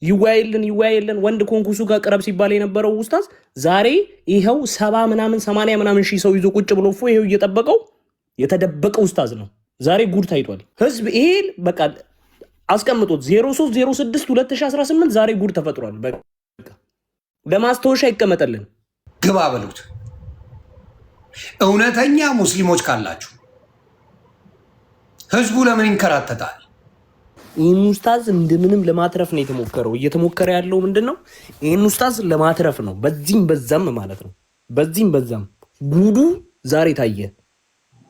ይወያይልን ወንድ ኮንኩሱ ጋር ቅረብ ሲባል የነበረው ኡስታዝ ዛሬ ይሄው 70 ምናምን 80 ምናምን ሺህ ሰው ይዞ ቁጭ ብሎ ይሄው እየጠበቀው የተደበቀ ኡስታዝ ነው። ዛሬ ጉድ ታይቷል። ህዝብ ይሄ በቃ አስቀምጦት 0306 2018 ዛሬ ጉድ ተፈጥሯል። በቃ ለማስታወሻ ይቀመጥልን። ግባ በሉት። እውነተኛ ሙስሊሞች ካላችሁ ህዝቡ ለምን ይንከራተታል? ይህን ኡስታዝ እንደምንም ለማትረፍ ነው የተሞከረው። እየተሞከረ ያለው ምንድነው? ይህን ኡስታዝ ለማትረፍ ነው። በዚህም በዛም ማለት ነው። በዚህም በዛም ጉዱ ዛሬ ታየ።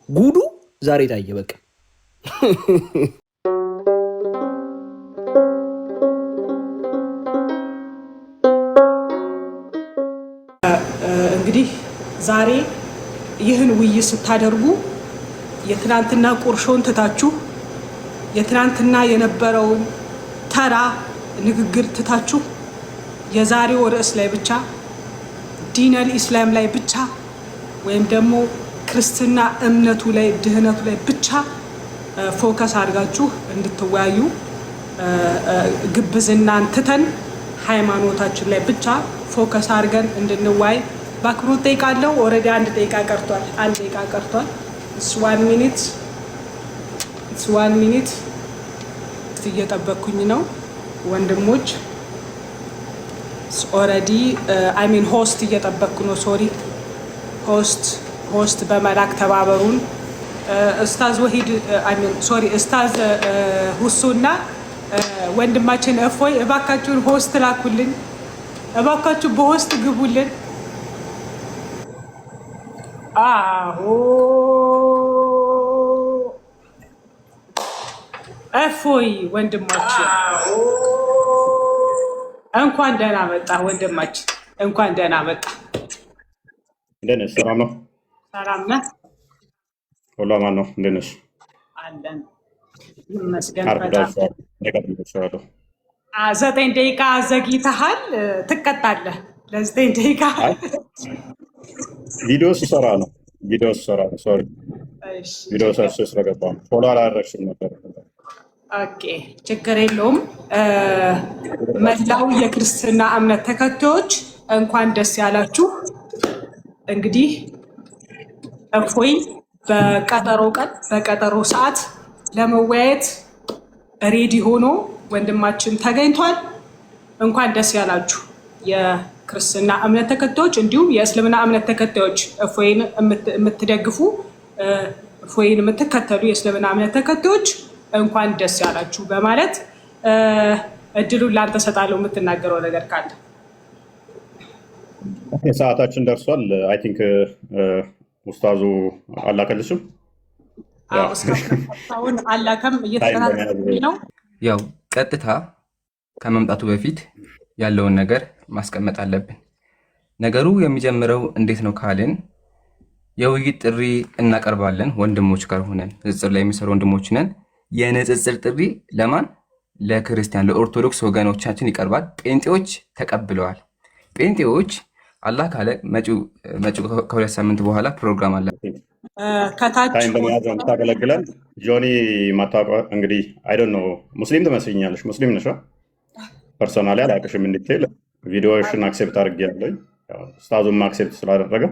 ጉዱ ዛሬ ታየ። በቃ እንግዲህ ዛሬ ይህን ውይይት ስታደርጉ የትናንትና ቁርሾን ትታችሁ የትናንትና የነበረውን ተራ ንግግር ትታችሁ የዛሬው ርዕስ ላይ ብቻ ዲነል ኢስላም ላይ ብቻ ወይም ደግሞ ክርስትና እምነቱ ላይ ድህነቱ ላይ ብቻ ፎከስ አድርጋችሁ እንድትወያዩ ግብዝናን ትተን ሃይማኖታችን ላይ ብቻ ፎከስ አድርገን እንድንወያይ በአክብሮት ጠይቃለሁ። ኦልሬዲ አንድ ደቂቃ ቀርቷል። It's 1 minute እየጠበቅኩኝ ነው ወንድሞች። ኦልሬዲ ሆስት እየጠበቅኩ ነው። ሶሪ ሆስት በመላክ ተባበሩን። ኡስታዝ ወሂድ ኡስታዝ ሁሱና ወንድማችን እፎይ እባካችሁን ሆስት ላኩልን። እባካችሁ በሆስት ግቡልን። አዎ እፎይ ወንድማችን እንኳን ደህና መጣ። ወንድማችን እንኳን ደህና መጣ። እንዴት ነሽ? ሰላም ነው? ሰላም ነህ? ሁሉ አማን ነው? እንዴት ነሽ? አለን ይመስገን። በጣም 9 ደቂቃ ዘግይተሃል። ትቀጣለህ ለ9 ደቂቃ። ቪዲዮ ስሰራ ነው። ሶሪ ቪዲዮ ሰርቼ ስለገባ ነው። ፎሎ አላደረግሽም ነበር። ኦኬ ችግር የለውም። መላው የክርስትና እምነት ተከታዮች እንኳን ደስ ያላችሁ። እንግዲህ እፎይ በቀጠሮ ሰዓት ለመወያየት ሬዲ ሆኖ ወንድማችን ተገኝቷል። እንኳን ደስ ያላችሁ የክርስትና እምነት ተከታዮች እንዲሁም የእስልምና እምነት ተከታዮች እፎይን የምትደግፉ እፎይን የምትከተሉ የእስልምና እምነት ተከታዮች እንኳን ደስ ያላችሁ በማለት እድሉን ላንተ ሰጣለሁ። የምትናገረው ነገር ካለ። ሰዓታችን ደርሷል። አይ ቲንክ ኡስታዙ አላከልሽም? አሁን አላከም እየተከታተለ ነው። ያው ቀጥታ ከመምጣቱ በፊት ያለውን ነገር ማስቀመጥ አለብን። ነገሩ የሚጀምረው እንዴት ነው ካልን የውይይት ጥሪ እናቀርባለን። ወንድሞች ጋር ሆነን ንጽጽር ላይ የሚሰሩ ወንድሞች ነን። የንጽጽር ጥሪ ለማን? ለክርስቲያን ለኦርቶዶክስ ወገኖቻችን ይቀርባል። ጴንጤዎች ተቀብለዋል። ጴንጤዎች አላህ ካለ መጪው ከ2 ሳምንት በኋላ ፕሮግራም አለ። ታይም በመያዝ ነው የምታገለግለን። ጆኒ ማታውቀው እንግዲህ አይ ዶንት ኖ ሙስሊም ትመስኛለሽ። ሙስሊም ነሽ? ፐርሶናሊ አላውቅሽም። እንዲቴል ቪዲዮዎችን አክሴፕት አድርጌያለሁ። ኡስታዙም አክሴፕት ስላደረገ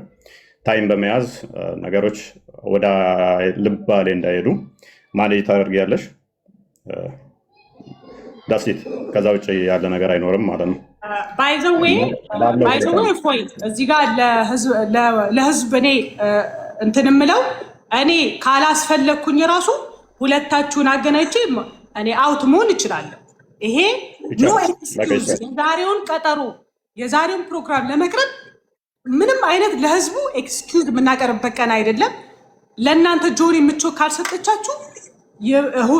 ታይም በመያዝ ነገሮች ወደ ልባሌ እንዳይሄዱ ማኔጅ ታደርጊያለሽ። ዳስት ከዛ ውጭ ያለ ነገር አይኖርም ማለት ነው። ባይዘዌ እፎይ እዚህ ጋር ለህዝብ እኔ እንትን የምለው እኔ ካላስፈለግኩኝ ራሱ ሁለታችሁን አገናኝቼ እኔ አውት መሆን እችላለሁ። ይሄ ኖ ኤክስኪውዝ። የዛሬውን ፕሮግራም ለመቅረብ ምንም አይነት ለህዝቡ ኤክስኪውዝ የምናቀርብበት ቀን አይደለም። ለእናንተ ጆሪ ምቾት ካልሰጠቻችሁ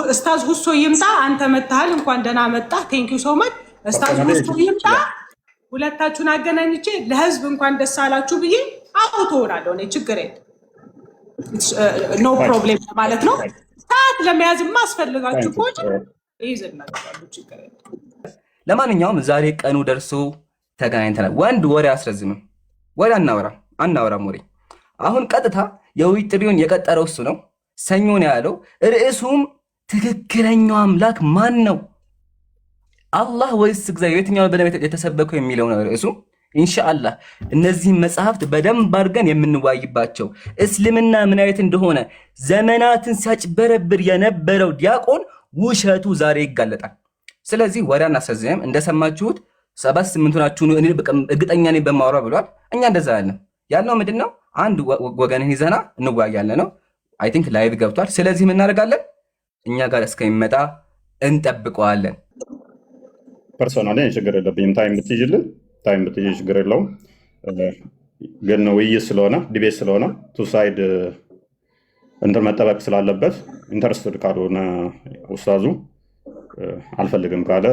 ኡስታዝ ሁሶ ይምጣ። አንተ መጥተሃል፣ እንኳን ደህና መጣ። ቴንክ ዩ ሶ ማች። ኡስታዝ ሁሶ ይምጣ። ሁለታችሁን አገናኝቼ ለህዝብ እንኳን ደስ አላችሁ ብዬ አውቶ እሆናለሁ። እኔ ችግር የለም፣ ኖ ፕሮብሌም ማለት ነው። ሰዓት ለመያዝ የማስፈልጋችሁ ከሆነ ይዘናሉ፣ ችግር የለም። ለማንኛውም ዛሬ ቀኑ ደርሶ ተገናኝተናል። ወንድ ወሬ አስረዝምም፣ ወሬ አናወራም ወሬ። አሁን ቀጥታ የውይይት ጥሪውን የቀጠረው እሱ ነው። ሰኞ ነው ያለው። ርዕሱም ትክክለኛው አምላክ ማን ነው? አላህ ወይስ እግዚአብሔር የትኛው በደንብ የተሰበከው የሚለው ነው ርዕሱ። ኢንሻአላህ እነዚህን መጽሐፍት በደንብ አድርገን የምንዋይባቸው እስልምና ምን አይነት እንደሆነ ዘመናትን ሲያጭበረብር የነበረው ዲያቆን ውሸቱ ዛሬ ይጋለጣል። ስለዚህ ወሬ አናሳዝንም። እንደሰማችሁት 7-8 ናችሁ እኔ እርግጠኛ ነኝ በማወራው ብሏል። እኛ እንደዛ ያልነው ምንድነው አንድ ወገንን ይዘና እንዋያለን ነው። አይ ቲንክ ላይቭ ገብቷል። ስለዚህ ምን እናደርጋለን? እኛ ጋር እስከሚመጣ እንጠብቀዋለን። ፐርሶናሊ ችግር የለብኝም። ታይም ብትይዥልን ታይም ብትይዥ ችግር የለውም። ግን ውይይት ስለሆነ ዲቤት ስለሆነ ቱ ሳይድ እንትን መጠበቅ ስላለበት ኢንተረስትድ ካልሆነ ኡስታዙ አልፈልግም ካለ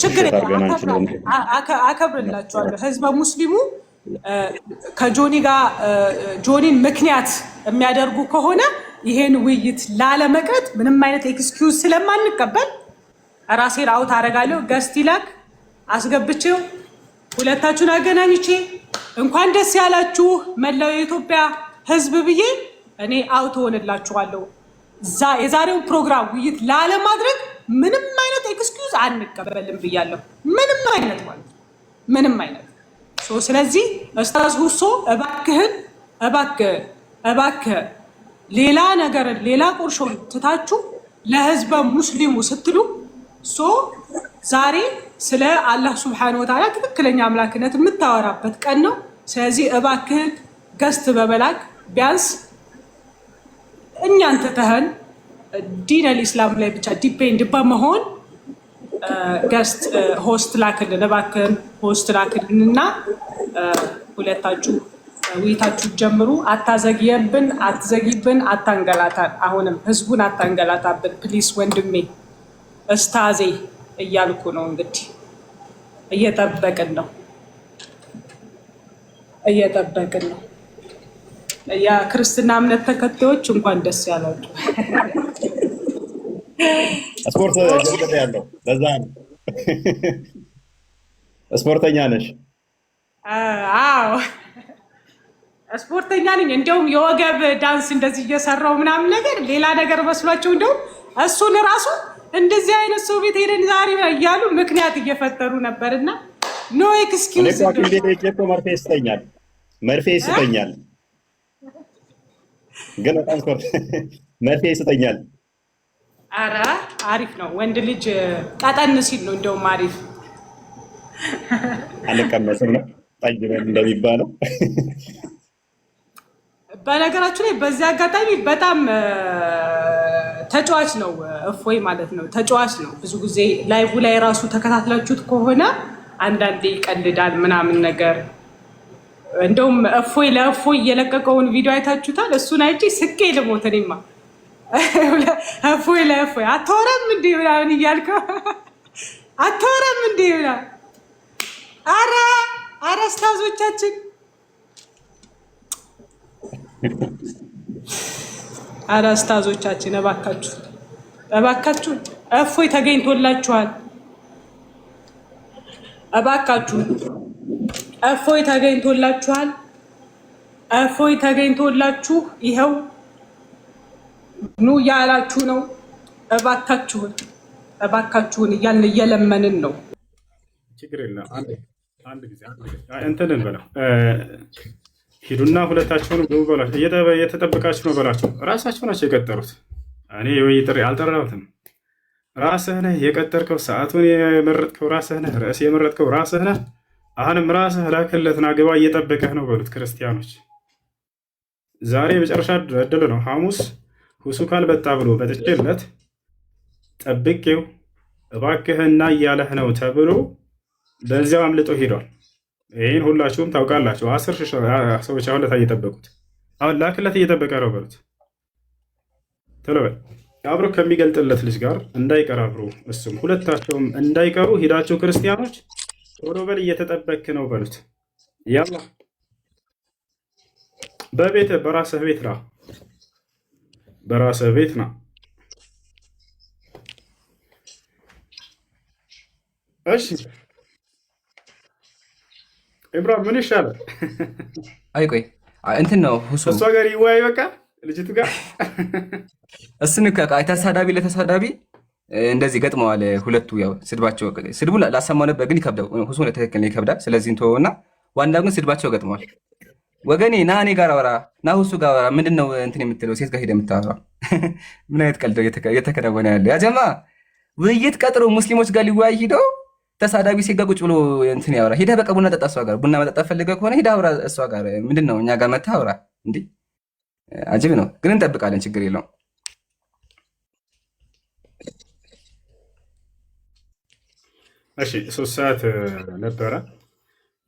ችግር አከብርላችኋለሁ። ህዝበ ሙስሊሙ ከጆኒ ጋር ጆኒን ምክንያት የሚያደርጉ ከሆነ ይሄን ውይይት ላለመቅረት ምንም አይነት ኤክስኪውዝ ስለማንቀበል ራሴን አውት አደርጋለሁ። ገስት ይላክ አስገብቼው ሁለታችሁን አገናኝቼ እንኳን ደስ ያላችሁ መላው የኢትዮጵያ ህዝብ ብዬ እኔ አውት ሆንላችኋለሁ። የዛሬውን ፕሮግራም ውይይት ላለማድረግ ምንም አይነት ኤክስኪውዝ አንቀበልም ብያለሁ። ምንም አይነት ማለት ምንም አይነት። ስለዚህ ኡስታዝ ሁሶ እባክህ ሌላ ነገርን ሌላ ቁርሾን ትታችሁ ለህዝበ ሙስሊሙ ስትሉ ዛሬ ስለ አላህ ሱብሓነሁ ወተዓላ ትክክለኛ አምላክነት የምታወራበት ቀን ነው። ስለዚህ እባክህን ገስት በመላክ ቢያንስ እኛን ትተህን ዲን አልኢስላም ላይ ብቻ ዲፔንድ በመሆን ገስት ሆስት ላክልን፣ እባክህን ሆስት ላክልንና ሁለታችሁ ውይይታችሁ ጀምሩ። አትዘጊብን፣ አታንገላታን። አሁንም ህዝቡን አታንገላታብን ፕሊስ ወንድሜ እስታዜ እያልኩ ነው። እንግዲህ እየጠበቅን ነው። የክርስትና እምነት ተከታዮች እንኳን ደስ ያላችሁ። ስፖርት ጀምር ያለው ለዛ ነው። ስፖርተኛ ነሽ? አዎ ስፖርተኛ ነኝ። እንደውም የወገብ ዳንስ እንደዚህ እየሰራው ምናምን ነገር ሌላ ነገር መስሏቸው እንደውም እሱን ራሱ እንደዚህ አይነት ሰው ቤት ሄደን ዛሬ እያሉ ምክንያት እየፈጠሩ ነበርና ኖ ኤክስኪውዝ። መርፌ ይስተኛል ግን በጣም ስፖርት መርፌ ይስተኛል። ኧረ አሪፍ ነው። ወንድ ልጅ ቀጠን ሲል ነው እንደውም አሪፍ። አልቀመስም ነው ጠጅ እንደሚባለው። በነገራችሁ ላይ በዚህ አጋጣሚ በጣም ተጫዋች ነው እፎይ ማለት ነው። ተጫዋች ነው። ብዙ ጊዜ ላይቭ ላይ ራሱ ተከታትላችሁት ከሆነ አንዳንዴ ይቀልዳል ምናምን ነገር። እንደውም እፎይ ለእፎይ የለቀቀውን ቪዲዮ አይታችሁታል? እሱን አይቼ ስቄ ልሞት እኔማ። እፎይ ለእፎይ አታወራም እንዴ ምናምን እያልከው አታወራም እንዴ ምናምን። ኧረ ኡስታዞቻችን ኡስታዞቻችን እባካችሁ እፎይ ተገኝቶላችኋል። እባካችሁ እፎይ ተገኝቶላችሁ ይኸው ኑ ያላችሁ ነው። እባካችሁን እያልን እየለመንን ነው። ችግር የለም። አንድ ጊዜ እንትን እንበለው ሂዱና ሁለታቸውን ግቡ በሏቸው። እየተጠበቃችሁ ነው በሏቸው። ራሳቸው ናቸው የቀጠሩት። እኔ የውይይት ጥሪ አልጠራሁትም። ራስህ ነህ የቀጠርከው፣ ሰዓቱን የመረጥከው ራስህ ነህ፣ ርዕስ የመረጥከው ራስህ ነህ። አሁንም ራስህ ላክለትና ግባ እየጠበቀህ ነው በሉት። ክርስቲያኖች ዛሬ የመጨረሻ እድል ነው። ሐሙስ ሁሱ ካልበጣ ብሎ በጥቼለት ጠብቄው እባክህና እያለህ ነው ተብሎ በዚያው አምልጦ ሄዷል። ይህን ሁላችሁም ታውቃላችሁ። 10 ሺህ ሰዎች አሁን ለታ እየጠበቁት፣ አሁን ላክለት እየጠበቀ ነው በሉት። ቶሎ በል አብሮ ከሚገልጥለት ልጅ ጋር እንዳይቀር አብሮ እሱም ሁለታቸውም እንዳይቀሩ ሂዳችሁ ክርስቲያኖች ቶሎ በል እየተጠበክ ነው በሉት። ያላ በራስህ ቤት ና፣ በራስህ ቤት ና። እሺ ኢብራሂም ምን ይሻላል? አይ ቆይ እንትን ነው ሁሱ እሷ ጋር ይወያይ በቃ ልጅቱ ጋር እሱን ተሳዳቢ ለተሳዳቢ እንደዚህ ገጥመዋል ሁለቱ። ያው ስድቡ ላሰማው ነበር ግን ይከብዳል። ሁሱ ትክክል ይከብዳል። ስለዚህ እንተወውና ዋናው ግን ስድባቸው ገጥመዋል። ወገኔ ና እኔ ጋር አወራ ና ሁሱ ጋር አወራ። ምንድን ነው እንትን የምትለው ሴት ጋር ሄደህ የምታወራው? ምን አይነት ቀልድ እየተከናወነ ያለ? ያጀማ ውይይት ቀጥሮ ሙስሊሞች ጋር ሊወያይ ሂዶ ተሳዳቢ ሴት ጋር ቁጭ ብሎ እንትን ያወራ። ሄደህ በቃ ቡና ጠጣ እሷ ጋር። ቡና መጠጣት ፈልገህ ከሆነ ሄደህ አውራ እሷ ጋር። ምንድን ነው እኛ ጋር መተህ አውራ። እንዲህ አጅብ ነው። ግን እንጠብቃለን፣ ችግር የለውም። እሺ 3 ሰዓት ነበረ።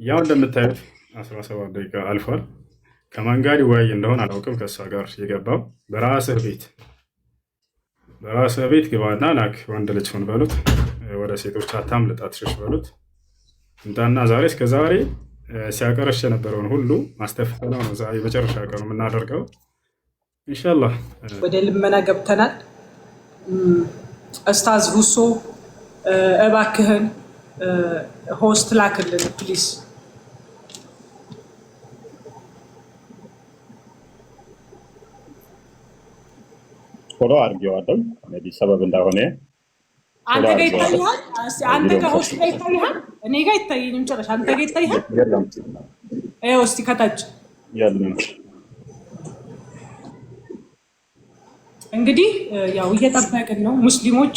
ያው እንደምታዩት 17 ደቂቃ አልፏል። ከማን ጋር ይወያይ እንደሆነ አላውቅም። ከእሷ ጋር የገባው በራስህ ቤት ግባና ላክ። ወንድ ልጅ ሆን በሉት፣ ወደ ሴቶች አታምልጥ፣ አትሸሽ በሉት። እንታና ዛሬ እስከ ዛሬ ሲያቀረሽ የነበረውን ሁሉ ማስተፍተናው ነው ዛሬ መጨረሻ ቀኑ የምናደርገው ኢንሻአላህ። ወደ ልመና ገብተናል። ኡስታዝ ሁሶ እባክህን ሆስት ላክልን ፕሊዝ። ፎሎ አድርጌዋለሁ እንግዲህ ሰበብ እንዳሆነ። አንተ ጋር ይታይሃል? አንተ ጋር ሆስት ላይ ይታይሃል? እኔ ጋር ይታየኝም ጭራሽ። አንተ ጋር ይታይሃል? ይኸው እስኪ ከታች የለም። እንግዲህ ያው እየጠበቅን ነው። ሙስሊሞች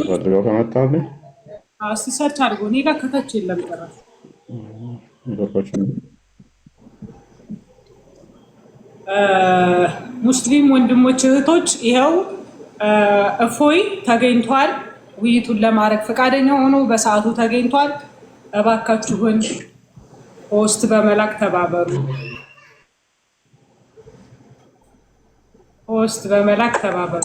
አድርገው ከመጣልኝ እስኪ ሰርች አድርጎ እኔ ጋር ከታች የለም ጭራሽ። ሙስሊም ወንድሞች እህቶች፣ ይኸው እፎይ ተገኝቷል። ውይይቱን ለማድረግ ፈቃደኛ ሆኖ በሰዓቱ ተገኝቷል። እባካችሁን ሆስት በመላክ ተባበሩ። ሆስት በመላክ ተባበሩ።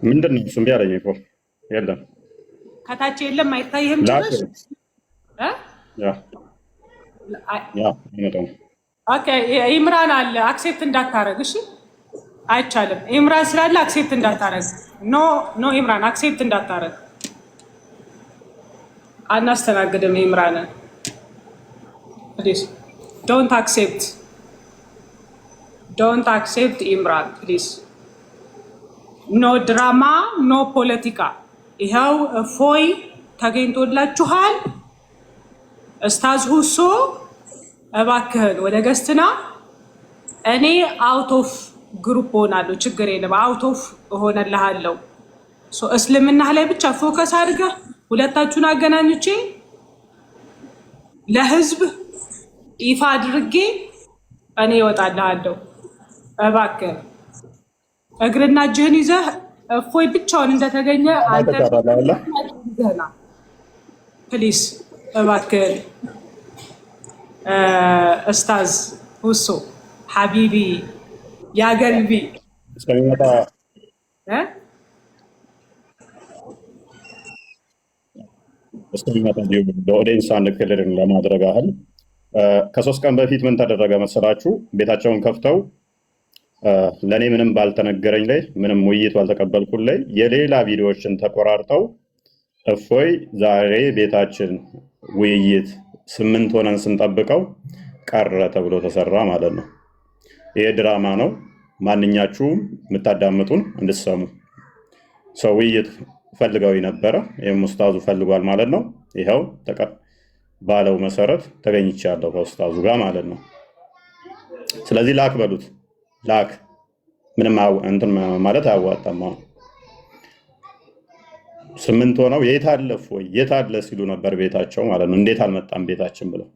ምንድን ነው እሱም ቢያለኝ እኮ የለም፣ ከታች የለም፣ አይታይህም ጭራሽ። ኢምራን አለ፣ አክሴፕት እንዳታረግ እሺ። አይቻልም። ኢምራን ስላለ አክሴፕት እንዳታረግ። ኖ ኢምራን አክሴፕት እንዳታረግ፣ አናስተናግድም ኢምራንን። ፕሊዝ ዶንት አክሴፕት ኢምራን ፕሊዝ። ኖ ድራማ ኖ ፖለቲካ። ይኸው እፎይ ተገኝቶላችኋል። ኡስታዝ ሁሶ እባክህን ወደ ገስትና እኔ አውት ኦፍ ግሩፕ ሆናለሁ፣ ችግር የለም አውት ኦፍ እሆነልሃለሁ። እስልምና ላይ ብቻ ፎከስ አድርገህ ሁለታችሁን አገናኝቼ ለህዝብ ይፋ አድርጌ እኔ እወጣልሃለሁ። እባክህ እግርና እጅህን ይዘህ እፎይ ብቻውን እንደተገኘ አንተ ፕሊስ እባክህን ኡስታዝ ሁሶ ሐቢቢ ያገልቢ እስከሚመጣ ለኦዲየንስ አንድ ክልልን ለማድረግ ያህል ከ3 ቀን በፊት ምን ተደረገ መሰላችሁ? ቤታቸውን ከፍተው ለእኔ ምንም ባልተነገረኝ ላይ ምንም ውይይት ባልተቀበልኩን ላይ የሌላ ቪዲዮዎችን ተቆራርጠው እፎይ ዛሬ ቤታችን ውይይት 8 ሆነን ስንጠብቀው ቀረ ተብሎ ተሰራ ማለት ነው። ይሄ ድራማ ነው። ማንኛችሁም የምታዳምጡን እንድትሰሙ። ሰው ውይይት ፈልገው ነበረ፣ ይህም ኡስታዙ ፈልጓል ማለት ነው። ይኸው ባለው መሰረት ተገኝቻለሁ ከኡስታዙ ጋር ማለት ነው። ስለዚህ ላክ በሉት፣ ላክ። ምንም እንትን ማለት አያዋጣም። 8 ሆነው የት አለ እፎይ የት አለ ሲሉ ነበር ቤታቸው ማለት ነው። እንዴት አልመጣም ቤታችን ብለው።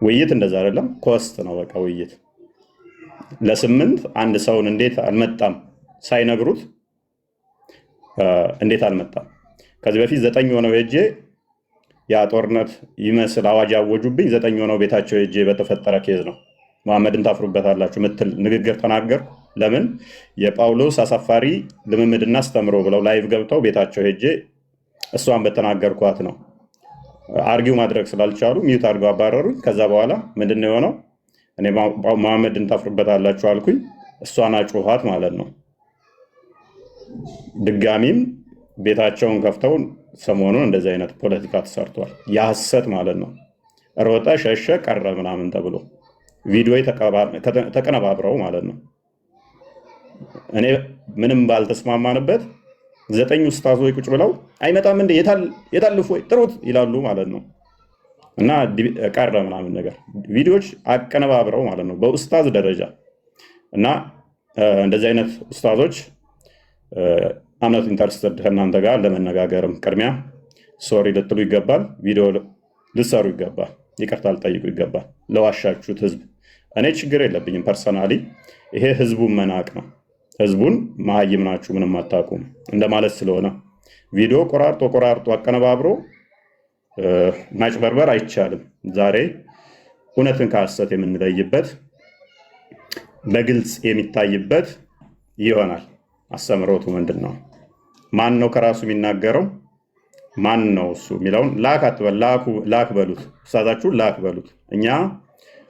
ውይይት እንደዛ አይደለም፣ ኮስት ነው በቃ ውይይት። ለ8 አንድ ሰውን እንዴት አልመጣም ሳይነግሩት እንዴት አልመጣም። ከዚህ በፊት 9 ሆነው ሄጄ ያ ጦርነት ይመስል አዋጅ ያወጁብኝ 9 ሆነው ቤታቸው ሄጄ በተፈጠረ ኬዝ ነው። መሐመድን ታፍሩበታላችሁ ምትል ንግግር ተናገር። ለምን የጳውሎስ አሳፋሪ ልምምድና አስተምሮ ብለው ላይቭ ገብተው ቤታቸው ሄጄ እሷን በተናገርኳት ነው። አርጊው ማድረግ ስላልቻሉ ሚዩት አድርገው አባረሩኝ። ከዛ በኋላ ምንድነው የሆነው? እኔ መሐመድን ታፍሩበታላችሁ አልኩኝ፣ እሷን አጮኋት ማለት ነው። ድጋሚም ቤታቸውን ከፍተው ሰሞኑን እንደዚህ አይነት ፖለቲካ ተሰርቷል። የሐሰት ማለት ነው። ሮጠ ሸሸ ቀረ ምናምን ተብሎ ቪዲዮ ተቀነባብረው ማለት ነው። እኔ ምንም ባልተስማማንበት 9 ኡስታዞች ቁጭ ብለው አይመጣም እንደ የታልፎ ጥሩት ይላሉ ማለት ነው። እና ቀረ ምናምን ነገር ቪዲዮዎች አቀነባብረው ማለት ነው በኡስታዝ ደረጃ። እና እንደዚህ አይነት ኡስታዞች አምነት ኢንተረስትድ ከእናንተ ጋር ለመነጋገርም ቅድሚያ ሶሪ ልትሉ ይገባል። ቪዲዮ ልሰሩ ይገባል። ይቅርታ ልጠይቁ ይገባል ለዋሻችሁት ህዝብ። እኔ ችግር የለብኝም ፐርሰናሊ። ይሄ ህዝቡን መናቅ ነው። ህዝቡን መሀይም ናችሁ ምንም አታውቁም እንደማለት ስለሆነ ቪዲዮ ቆራርጦ አቀነባብሮ ማጭበርበር አይቻልም። ዛሬ እውነትን ከሐሰት የምንለይበት በግልጽ የሚታይበት ይሆናል። አስተምሮቱ ምንድን ነው? ማን ነው ከራሱ የሚናገረው? ማን ነው እሱ የሚለውን ላክ በሉት። ኡስታዛችሁን ላክ በሉት። እኛ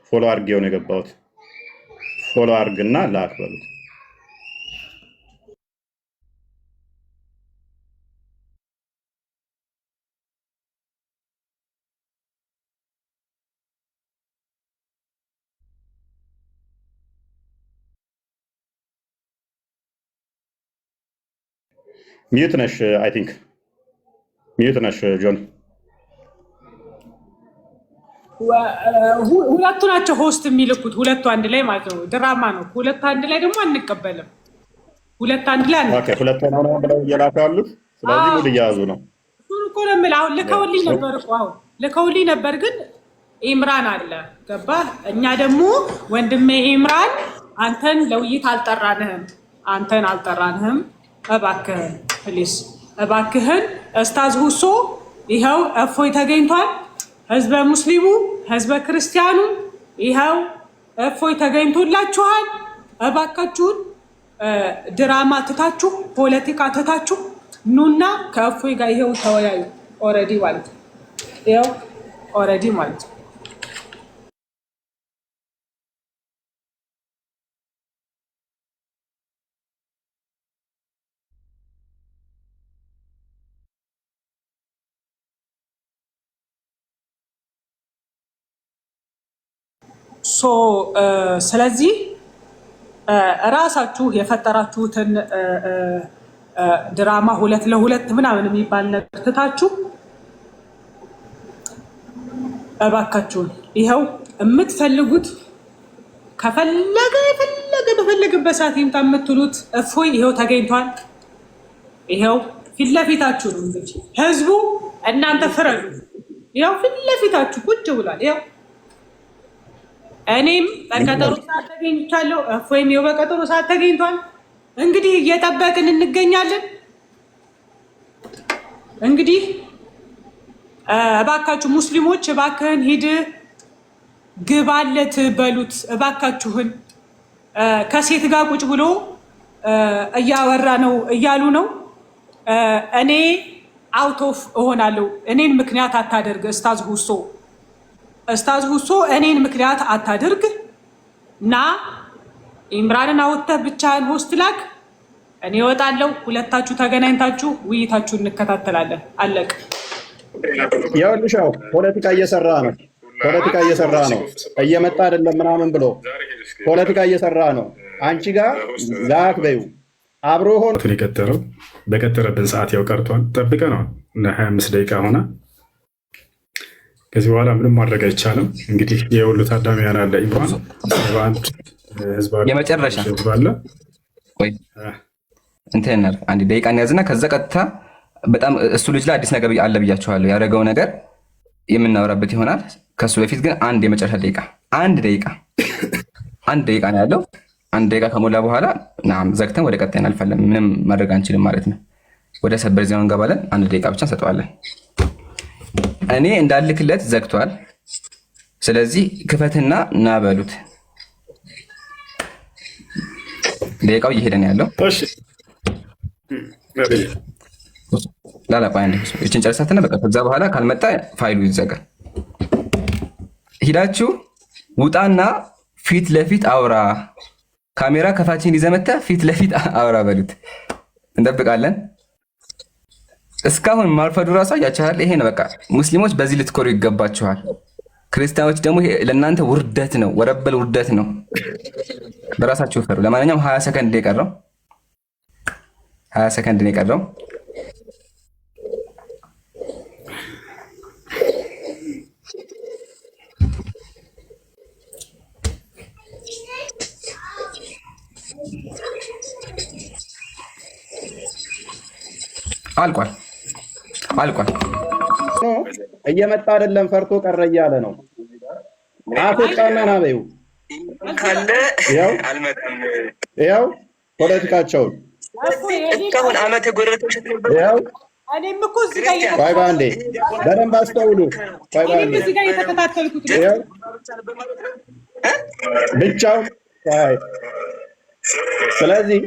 ፎሎ አድርጌው ነው የገባሁት። ፎሎ አድርግና ላክ በሉት። ሚዩት ነሽ፣ አይ ቲንክ ሚዩት ነሽ ጆን። ሁለቱ ናቸው ሆስት የሚልኩት፣ ሁለቱ አንድ ላይ ማለት ነው። ድራማ ነው። ሁለቱ አንድ ላይ ደግሞ አንቀበልም። ሁለት አንድ ላይ ሁለት ነው ብለው እየላኩ ያሉት። ስለዚህ ሙድ እያያዙ ነው። እሱን እኮ ነው የምልህ። አሁን ልከውልኝ ነበር እኮ አሁን ልከውልኝ ነበር፣ ግን ኢምራን አለ ገባ። እኛ ደግሞ ወንድሜ ኢምራን አንተን ለውይይት አልጠራንህም። እባክህን ፕሊስ እባክህን ኡስታዝ ሁሶ ይኸው እፎይ ተገኝቷል። ህዝበ ሙስሊሙ ህዝበ ክርስቲያኑ ይኸው እፎይ ተገኝቶላችኋል። እባካችሁን ድራማ ትታችሁ ፖለቲካ ትታችሁ ኑና ከእፎይ ጋር ይኸው ተወያዩ። ኦልሬዲ ማለት ነው። ይኸው ኦልሬዲ ማለት ነው። ስለዚህ እራሳችሁ የፈጠራችሁትን ድራማ 2 ለ2 ምናምን የሚባል ነገር ትታችሁ እባካችሁን ይኸው የምትፈልጉት በፈለገበት ሰዓት ይምጣ የምትሉት እፎይ ይኸው ተገኝቷል። ይኸው ፊት ለፊታችሁ ነው። እንግዲህ ህዝቡ እናንተ ፍረዱ። ይኸው ፊት ለፊታችሁ ቁጭ ብሏል። ይኸው እኔም በቀጠሮ ሰዓት ተገኝቻለሁ። እፎይም ይኸው በቀጠሮ ሰዓት ተገኝቷል። እንግዲህ እየጠበቅን እንገኛለን። እንግዲህ እባካችሁ ሙስሊሞች እባክህን ሂድ ግባለት በሉት እባካችሁን። ከሴት ጋር ቁጭ ብሎ እያወራ ነው እያሉ ነው። እኔ አውቶፍ እሆናለሁ። እኔን ምክንያት አታደርግ ኡስታዝ ሁሶ እኔን ምክንያት አታድርግ እና ኢምራንን አወጥተህ ብቻህን ሆስት ላክ። እኔ እወጣለሁ። ሁለታችሁ ተገናኝታችሁ ውይይታችሁን እንከታተላለን። አለቅ። ይኸውልሽ ፖለቲካ እየሰራ ነው። እየመጣ አይደለም ምናምን ብሎ ፖለቲካ እየሰራ ነው። አንቺ ጋር ላክ በይው አብሮ ሆኖ የቀጠረው በቀጠረብን ሰዓት ያው ቀርቷል። ጠብቀነዋል። 25 ደቂቃ ሆነ። ከዚህ በኋላ ምንም ማድረግ አይቻልም። እንግዲህ የሁሉ ታዳሚያን አለ። ኢምራን የመጨረሻ እንትን አንድ ደቂቃ ያዝና ከዛ ቀጥታ በጣም እሱ ልጅ ላይ አዲስ ነገር አለ ብያቸዋለሁ። ያደረገው ነገር የምናወራበት ይሆናል። ከሱ በፊት ግን የመጨረሻ አንድ ደቂቃ ነው ያለው። አንድ ደቂቃ ከሞላ በኋላ ዘግተን ወደ ቀጣይ እናልፋለን። ምንም ማድረግ አንችልም ማለት ነው። ወደ ሰበር ዜናው እንገባለን። አንድ ደቂቃ ብቻ እንሰጠዋለን። እኔ እንዳልክለት ዘግቷል። ስለዚህ ክፈትና ና በሉት። ደቂቃው እየሄደ ነው ያለው። ላላቋ ይችን ጨርሳትና በቃ ከዛ በኋላ ካልመጣ ፋይሉ ይዘጋል። ሂዳችሁ ውጣና ፊት ለፊት አውራ፣ ካሜራ ከፋችን ይዘመታ ፊት ለፊት አውራ በሉት። እንጠብቃለን። እስካሁን ማርፈዱ ራሱ ያቻል። ይሄ ነው በቃ። ሙስሊሞች በዚህ ልትኮሩ ይገባችኋል። ክርስቲያኖች ደግሞ ለእናንተ ውርደት ነው፣ ወረበል ውርደት ነው። በራሳችሁ ፈሩ። ለማንኛውም 20 ሰከንድ ነው የቀረው። 20 ሰከንድ ነው የቀረው። አልቋል። እየመጣ አይደለም፣ ፈርቶ ቀረ እያለ ነው። አፍቃና ናበዩ ካለ አልመጣም። ያው ፖለቲካቸውን እስካሁን ዓመት የጎረተው ያው እኔም እኮ እዚህ ጋር ቆይ ባንዴ በደንብ አስተውሉ። ቆይ ባንዴ እዚህ ጋር እየተከታተልኩት ያው ብቻው ቆይ። ስለዚህ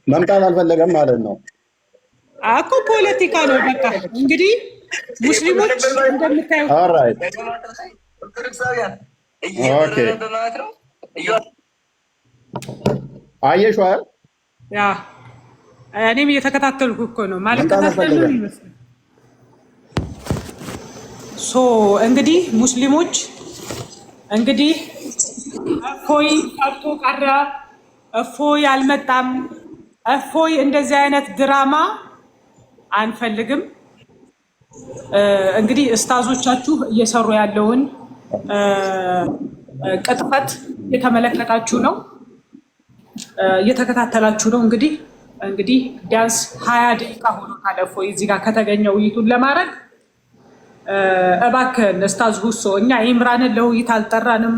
መምጣት አልፈለገም ማለት ነው እኮ ፖለቲካ ነው። በቃ እንግዲህ ሙስሊሞች እንደምታዩት ኦልራይት ኦኬ አየሽው አይደል? ያ እኔም እየተከታተልኩ እኮ ነው ማለት ተከታተሉ ይመስላል። ሶ እንግዲህ ሙስሊሞች እንግዲህ እፎይ ቀርቶ ቀረ፣ እፎይ አልመጣም፣ እፎይ እንደዚህ አይነት ድራማ አንፈልግም። እንግዲህ እስታዞቻችሁ እየሰሩ ያለውን ቅጥፈት እየተመለከታችሁ ነው፣ እየተከታተላችሁ ነው። እንግዲህ ቢያንስ 20 ደቂቃ ሆኖታል እፎይ እዚህ ጋር ከተገኘ ውይይቱን ለማድረግ። እባክህን ኡስታዝ ሁሶ እኛ ኢምራንን ለውይይት አልጠራንም።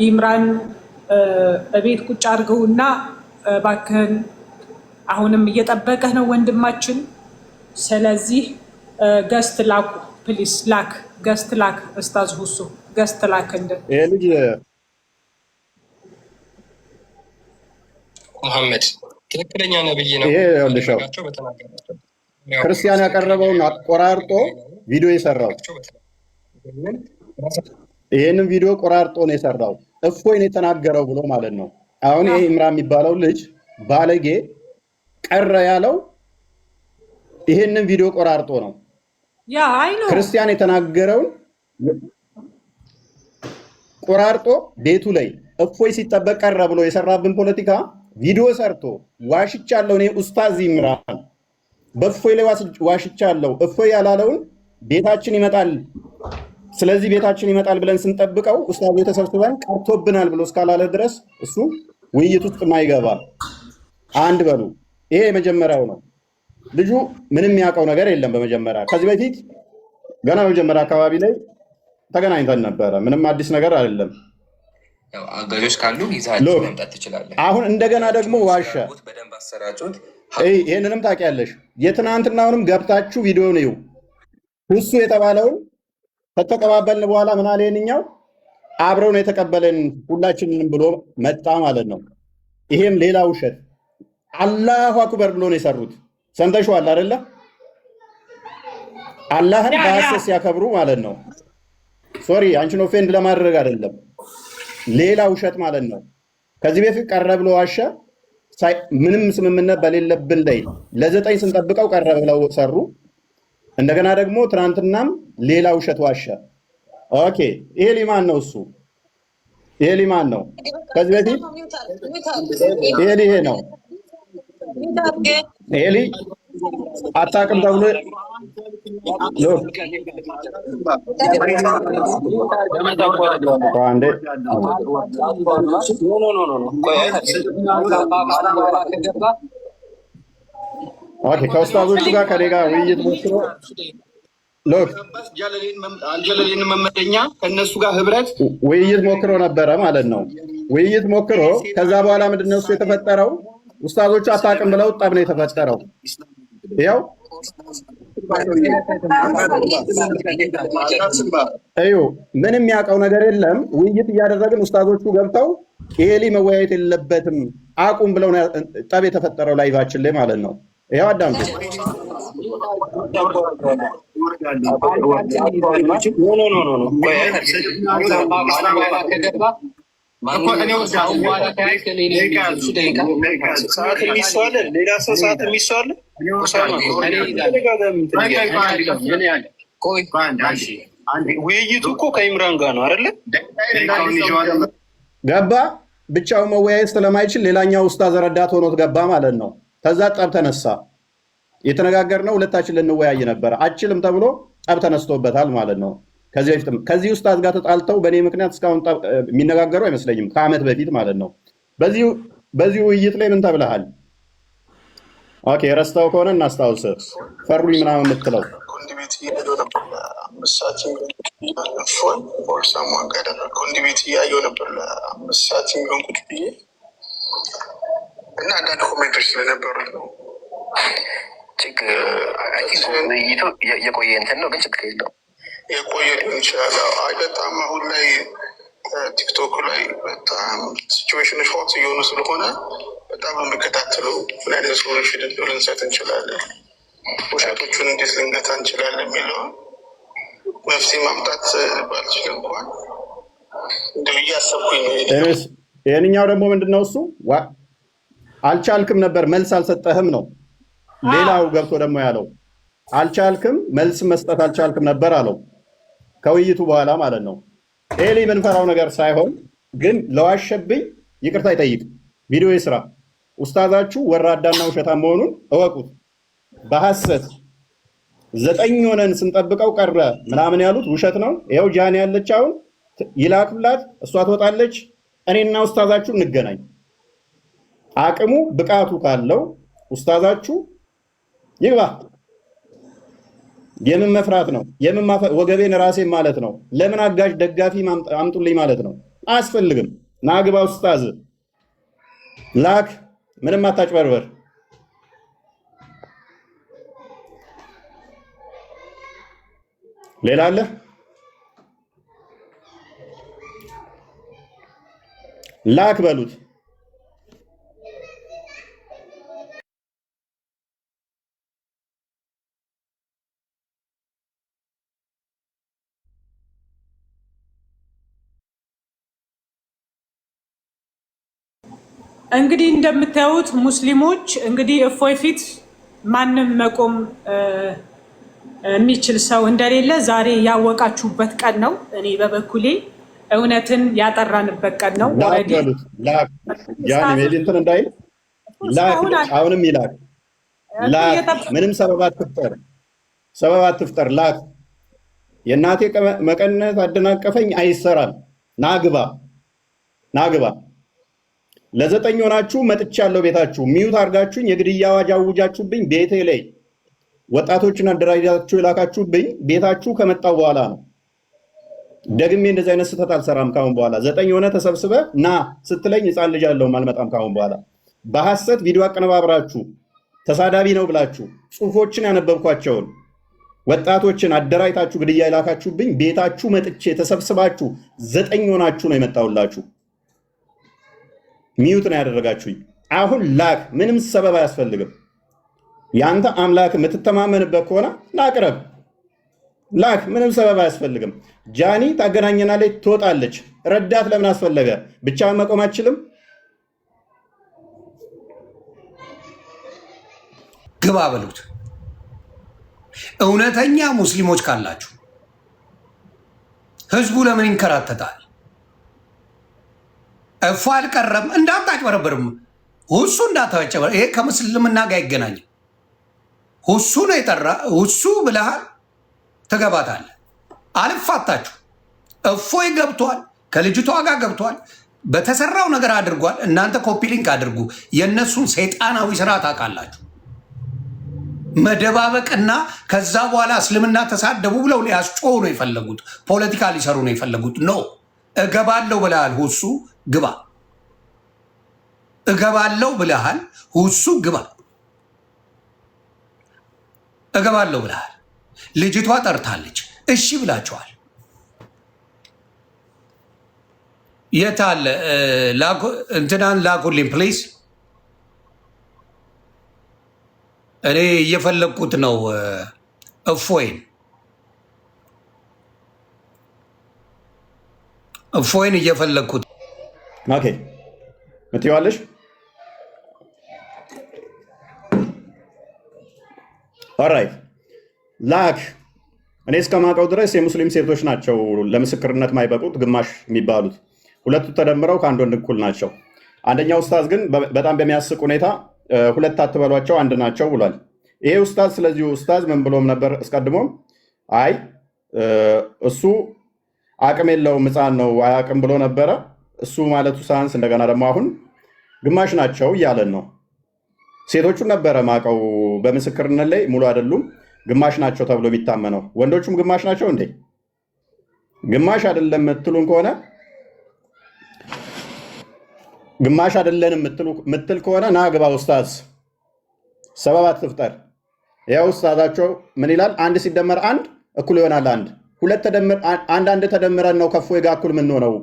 ኢምራን እቤት ቁጭ አድርገውና እባክህን አሁንም እየጠበቀህ ነው ወንድማችን። ስለዚህ ገስት ላኩ ፕሊስ፣ ላክ ገስት ላክ። ኡስታዝ ሁሶ ገስት ላክ። እንደ ይሄ ልጅ መሐመድ ትክክለኛ ነብይ ነው። ይሄ ይኸውልሽው ክርስቲያን ያቀረበውን አቆራርጦ ቪዲዮ የሰራው ይሄንን ቪዲዮ ቆራርጦ ነው የሰራው። እፎይ ነው የተናገረው ብሎ ማለት ነው። አሁን ይሄ ኢምራን የሚባለው ልጅ ባለጌ ቀረ ያለው ይሄንን ቪዲዮ ቆራርጦ ነው። ያ አይ ነው ክርስቲያን የተናገረውን ቆራርጦ ቤቱ ላይ እፎይ ሲጠበቅ ቀረ ብሎ የሰራብን ፖለቲካ ቪዲዮ ሰርቶ ዋሽቻለሁ እኔ ኡስታዝ ኢምራን በእፎይ ላይ ዋሽቻለሁ፣ እፎይ ያላለውን ቤታችን ይመጣል፣ ስለዚህ ቤታችን ይመጣል ብለን ስንጠብቀው ኡስታዝ ተሰብስበን ቀርቶብናል ብሎ እስካላለ ድረስ እሱ ውይይት ውስጥ ማይገባ አንድ በሉ። ይሄ የመጀመሪያው ነው። ልጁ ምንም የሚያውቀው ነገር የለም። በመጀመሪያ ከዚህ በፊት ገና በመጀመሪያ አካባቢ ላይ ተገናኝተን ነበረ። ምንም አዲስ ነገር አይደለም። ያው አጋዦች ካሉ ይዛችሁ መምጣት ትችላለህ። አሁን እንደገና ደግሞ ዋሸ። በደንብ አሰራጩት። ይሄንንም ታውቂያለሽ። የትናንትናውንም ገብታችሁ ቪዲዮ ነው ሁሱ የተባለውን ከተቀባበልን በኋላ ምን አለ ይሄንኛው አብረው ነው የተቀበለን ሁላችንንም ብሎ መጣ ማለት ነው። ይሄም ሌላ ውሸት። አላሁ አክበር ብሎ ነው የሰሩት። ሰምተሽዋል አይደለ? አላህን በሐሰት ሲያከብሩ ማለት ነው። ሶሪ አንቺን ኦፌንድ ለማድረግ አይደለም፣ ሌላ ውሸት ማለት ነው። ከዚህ በፊት ቀረ ብሎ ዋሸ። ምንም ስምምነት በሌለብን ላይ ለ9 ስንጠብቀው ቀረ ብለው ሰሩ። እንደገና ደግሞ ትናንትናም ሌላ ውሸት ዋሸ። ኦኬ ይሄ ሊማን ነው? እሱ ይሄ ሊማን ነው? ከዚህ በፊት ይሄ ነው ይሄ አታውቅም ተብሎ ከኡስታዞቹ ጋር ከኔ ጋር ውይይት ሞክሮ አልጀለሌን መመደኛ ከእነሱ ጋር ህብረት ውይይት ሞክሮ ነበረ ማለት ነው። ውይይት ሞክሮ ከዛ በኋላ ምንድን ነው እሱ የተፈጠረው? ኡስታዞቹ አታውቅም ብለው ጠብ ነው የተፈጠረው። ያው እዩ ምንም ያውቀው ነገር የለም። ውይይት እያደረግን ኡስታዞቹ ገብተው ይሄ መወያየት የለበትም አቁም ብለው ጠብ የተፈጠረው ላይቫችን ላይ ማለት ነው። ይሄው አዳምጡ። ሌላ ሰው ሰዓት የሚሰዋለ ውይይቱ እኮ ከኢምራን ጋር ነው አይደለ? ገባ ብቻው መወያየት ስለማይችል ሌላኛው ኡስታዝ ረዳት ሆኖት ገባ ማለት ነው። ከዛ ጠብ ተነሳ። የተነጋገርነው ሁለታችን ልንወያይ ነበር፣ አችልም ተብሎ ጠብ ተነስቶበታል ማለት ነው። ከዚህ ኡስታዝ ጋር ተጣልተው በእኔ ምክንያት እስካሁን የሚነጋገሩ አይመስለኝም፣ ከዓመት በፊት ማለት ነው። በዚህ ውይይት ላይ ምን ተብለሃል? ኦኬ ረስታው ከሆነ እናስታውስ። ፈሩኝ ምናምን የምትለው ኮንዲቤት እያየሁ ነበር ለአምስት ሰዓት የሚሆን ቁጭ ብዬ እና አንዳንድ ኮሜንቶች ስለነበሩት ነው። ውይይቱ የቆየ እንትን ነው፣ ግን ችግር የለውም። የቆየ ሊሆን ይችላል። አይ በጣም አሁን ላይ ቲክቶክ ላይ በጣም ሲቹዌሽኖች ሆት እየሆኑ ስለሆነ በጣም ነው የሚከታተለው። ምን አይነት ሶሉሽን ልንሰጥ እንችላለን፣ ውሸቶቹን እንዴት ልንገታ እንችላለን የሚለውን መፍትሄ ማምጣት ባልችል እንኳን እንደው እያሰብኩኝ ነው። ይህንኛው ደግሞ ምንድነው እሱ አልቻልክም ነበር መልስ አልሰጠህም ነው። ሌላው ገብቶ ደግሞ ያለው አልቻልክም መልስ መስጠት አልቻልክም ነበር አለው፣ ከውይይቱ በኋላ ማለት ነው። ኤሊ የምንፈራው ነገር ሳይሆን ግን ለዋሸብኝ ይቅርታ ይጠይቅ፣ ቪዲዮ ይስራ። ኡስታዛችሁ ወራዳና ውሸታም መሆኑን እወቁት። በሐሰት 9 ሆነን ስንጠብቀው ቀረ ምናምን ያሉት ውሸት ነው። ይኸው ጃኒ ያለች አሁን ይላክላት፣ እሷ ትወጣለች። እኔና ኡስታዛችሁ እንገናኝ። አቅሙ ብቃቱ ካለው ኡስታዛችሁ ይግባ። የምን መፍራት ነው? የምን ወገቤን ራሴን ማለት ነው። ለምን አጋዥ ደጋፊ አምጡልኝ ማለት ነው? አያስፈልግም። ናግባ ኡስታዝ ላክ። ምንም አታጭበርበር። ሌላ አለ? ላክ በሉት። እንግዲህ እንደምታዩት ሙስሊሞች እንግዲህ እፎይ ፊት ማንም መቆም የሚችል ሰው እንደሌለ ዛሬ ያወቃችሁበት ቀን ነው። እኔ በበኩሌ እውነትን ያጠራንበት ቀን ነው። አሁንም ይላክ ምንም ሰበብ አትፍጠር። ላክ የእናቴ መቀነት አደናቀፈኝ አይሰራም። ናግባ ለ9 ሆናችሁ መጥቻለሁ ቤታችሁ። ሚዩት አድርጋችሁኝ የግድያ አዋጅ አውጃችሁብኝ። ቤቴ ላይ ወጣቶችን አደራጃችሁ የላካችሁብኝ ቤታችሁ ከመጣው በኋላ ነው። ደግሜ እንደዚህ አይነት ስህተት አልሰራም ካሁን በኋላ። 9 ሆነ ተሰብስበ ና ስትለኝ ሕፃን ልጅ አለውም አልመጣም ካሁን በኋላ። በሐሰት ቪዲዮ አቀነባብራችሁ ተሳዳቢ ነው ብላችሁ ጽሁፎችን ያነበብኳቸውን ወጣቶችን አደራጅታችሁ ግድያ የላካችሁብኝ ቤታችሁ መጥቼ ተሰብስባችሁ 9 ሆናችሁ ነው የመጣሁላችሁ። ሚዩት ነው ያደረጋችሁኝ። አሁን ላክ። ምንም ሰበብ አያስፈልግም። ያንተ አምላክ የምትተማመንበት ከሆነ ላቅረብ። ላክ። ምንም ሰበብ አያስፈልግም። ጃኒ ታገናኘናለች፣ ትወጣለች። ረዳት ለምን አስፈለገ? ብቻውን መቆም አችልም? ግባ በሉት። እውነተኛ ሙስሊሞች ካላችሁ ህዝቡ ለምን ይንከራተታል? እፎ አልቀረም እንዳታጭበረብርም። ሁሱ እንዳታጭበረብር። ይሄ ከምስልምና ጋር አይገናኝም። ሁሱ ነው የጠራ። ሁሱ ብለሃል፣ ትገባታለህ። አልፋታችሁ። እፎይ ገብቷል፣ ከልጅቷ ጋር ገብቷል። በተሰራው ነገር አድርጓል። እናንተ ኮፒ ሊንክ አድርጉ። የእነሱን ሰይጣናዊ ስራ ታውቃላችሁ። መደባበቅና ከዛ በኋላ እስልምና ተሳደቡ ብለው ሊያስጮሁ ነው የፈለጉት። ፖለቲካ ሊሰሩ ነው የፈለጉት። ኖ እገባለሁ ብለሃል ሁሱ ግባ። እገባለሁ ብለሃል ሁሱ ግባ። እገባለሁ ብለሃል። ልጅቷ ጠርታለች። እሺ ብላችኋል። የት አለ? እንትናን ላኩልኝ ፕሊዝ። እኔ እየፈለግኩት ነው እፎይን እየፈለግኩት ኦኬ ምትይዋለሽ? ኦራይት ላክ እኔ እስከማውቀው ድረስ የሙስሊም ሴቶች ናቸው ለምስክርነት ማይበቁት ግማሽ የሚባሉት። ሁለቱ ተደምረው ከአንድ ወንድ እኩል ናቸው። አንደኛው ኡስታዝ ግን በጣም በሚያስቅ ሁኔታ ሁለት አትበሏቸው አንድ ናቸው ብሏል። ይሄ ኡስታዝ ስለዚህ ኡስታዝ ምን ብሎም ነበር አስቀድሞም? አይ እሱ አቅም የለውም ሕፃን ነው አያቅም ብሎ ነበረ። እሱ ማለቱ ሳያንስ እንደገና ደግሞ አሁን ግማሽ ናቸው እያለን ነው። ሴቶቹን ነበረ ማቀው በምስክርነት ላይ ሙሉ አይደሉም ግማሽ ናቸው ተብሎ የሚታመነው። ወንዶቹም ግማሽ ናቸው እንዴ? ግማሽ አይደለም የምትሉን ከሆነ ግማሽ አይደለን የምትል ከሆነ ና ግባ ኡስታዝ፣ ሰበብ አትፍጠር። ያው ኡስታዛቸው ምን ይላል? አንድ ሲደመር አንድ እኩል ይሆናል አንድ። ሁለት ተደምር አንድ ተደምረን ነው ከፎ ጋር እኩል የምንሆነው።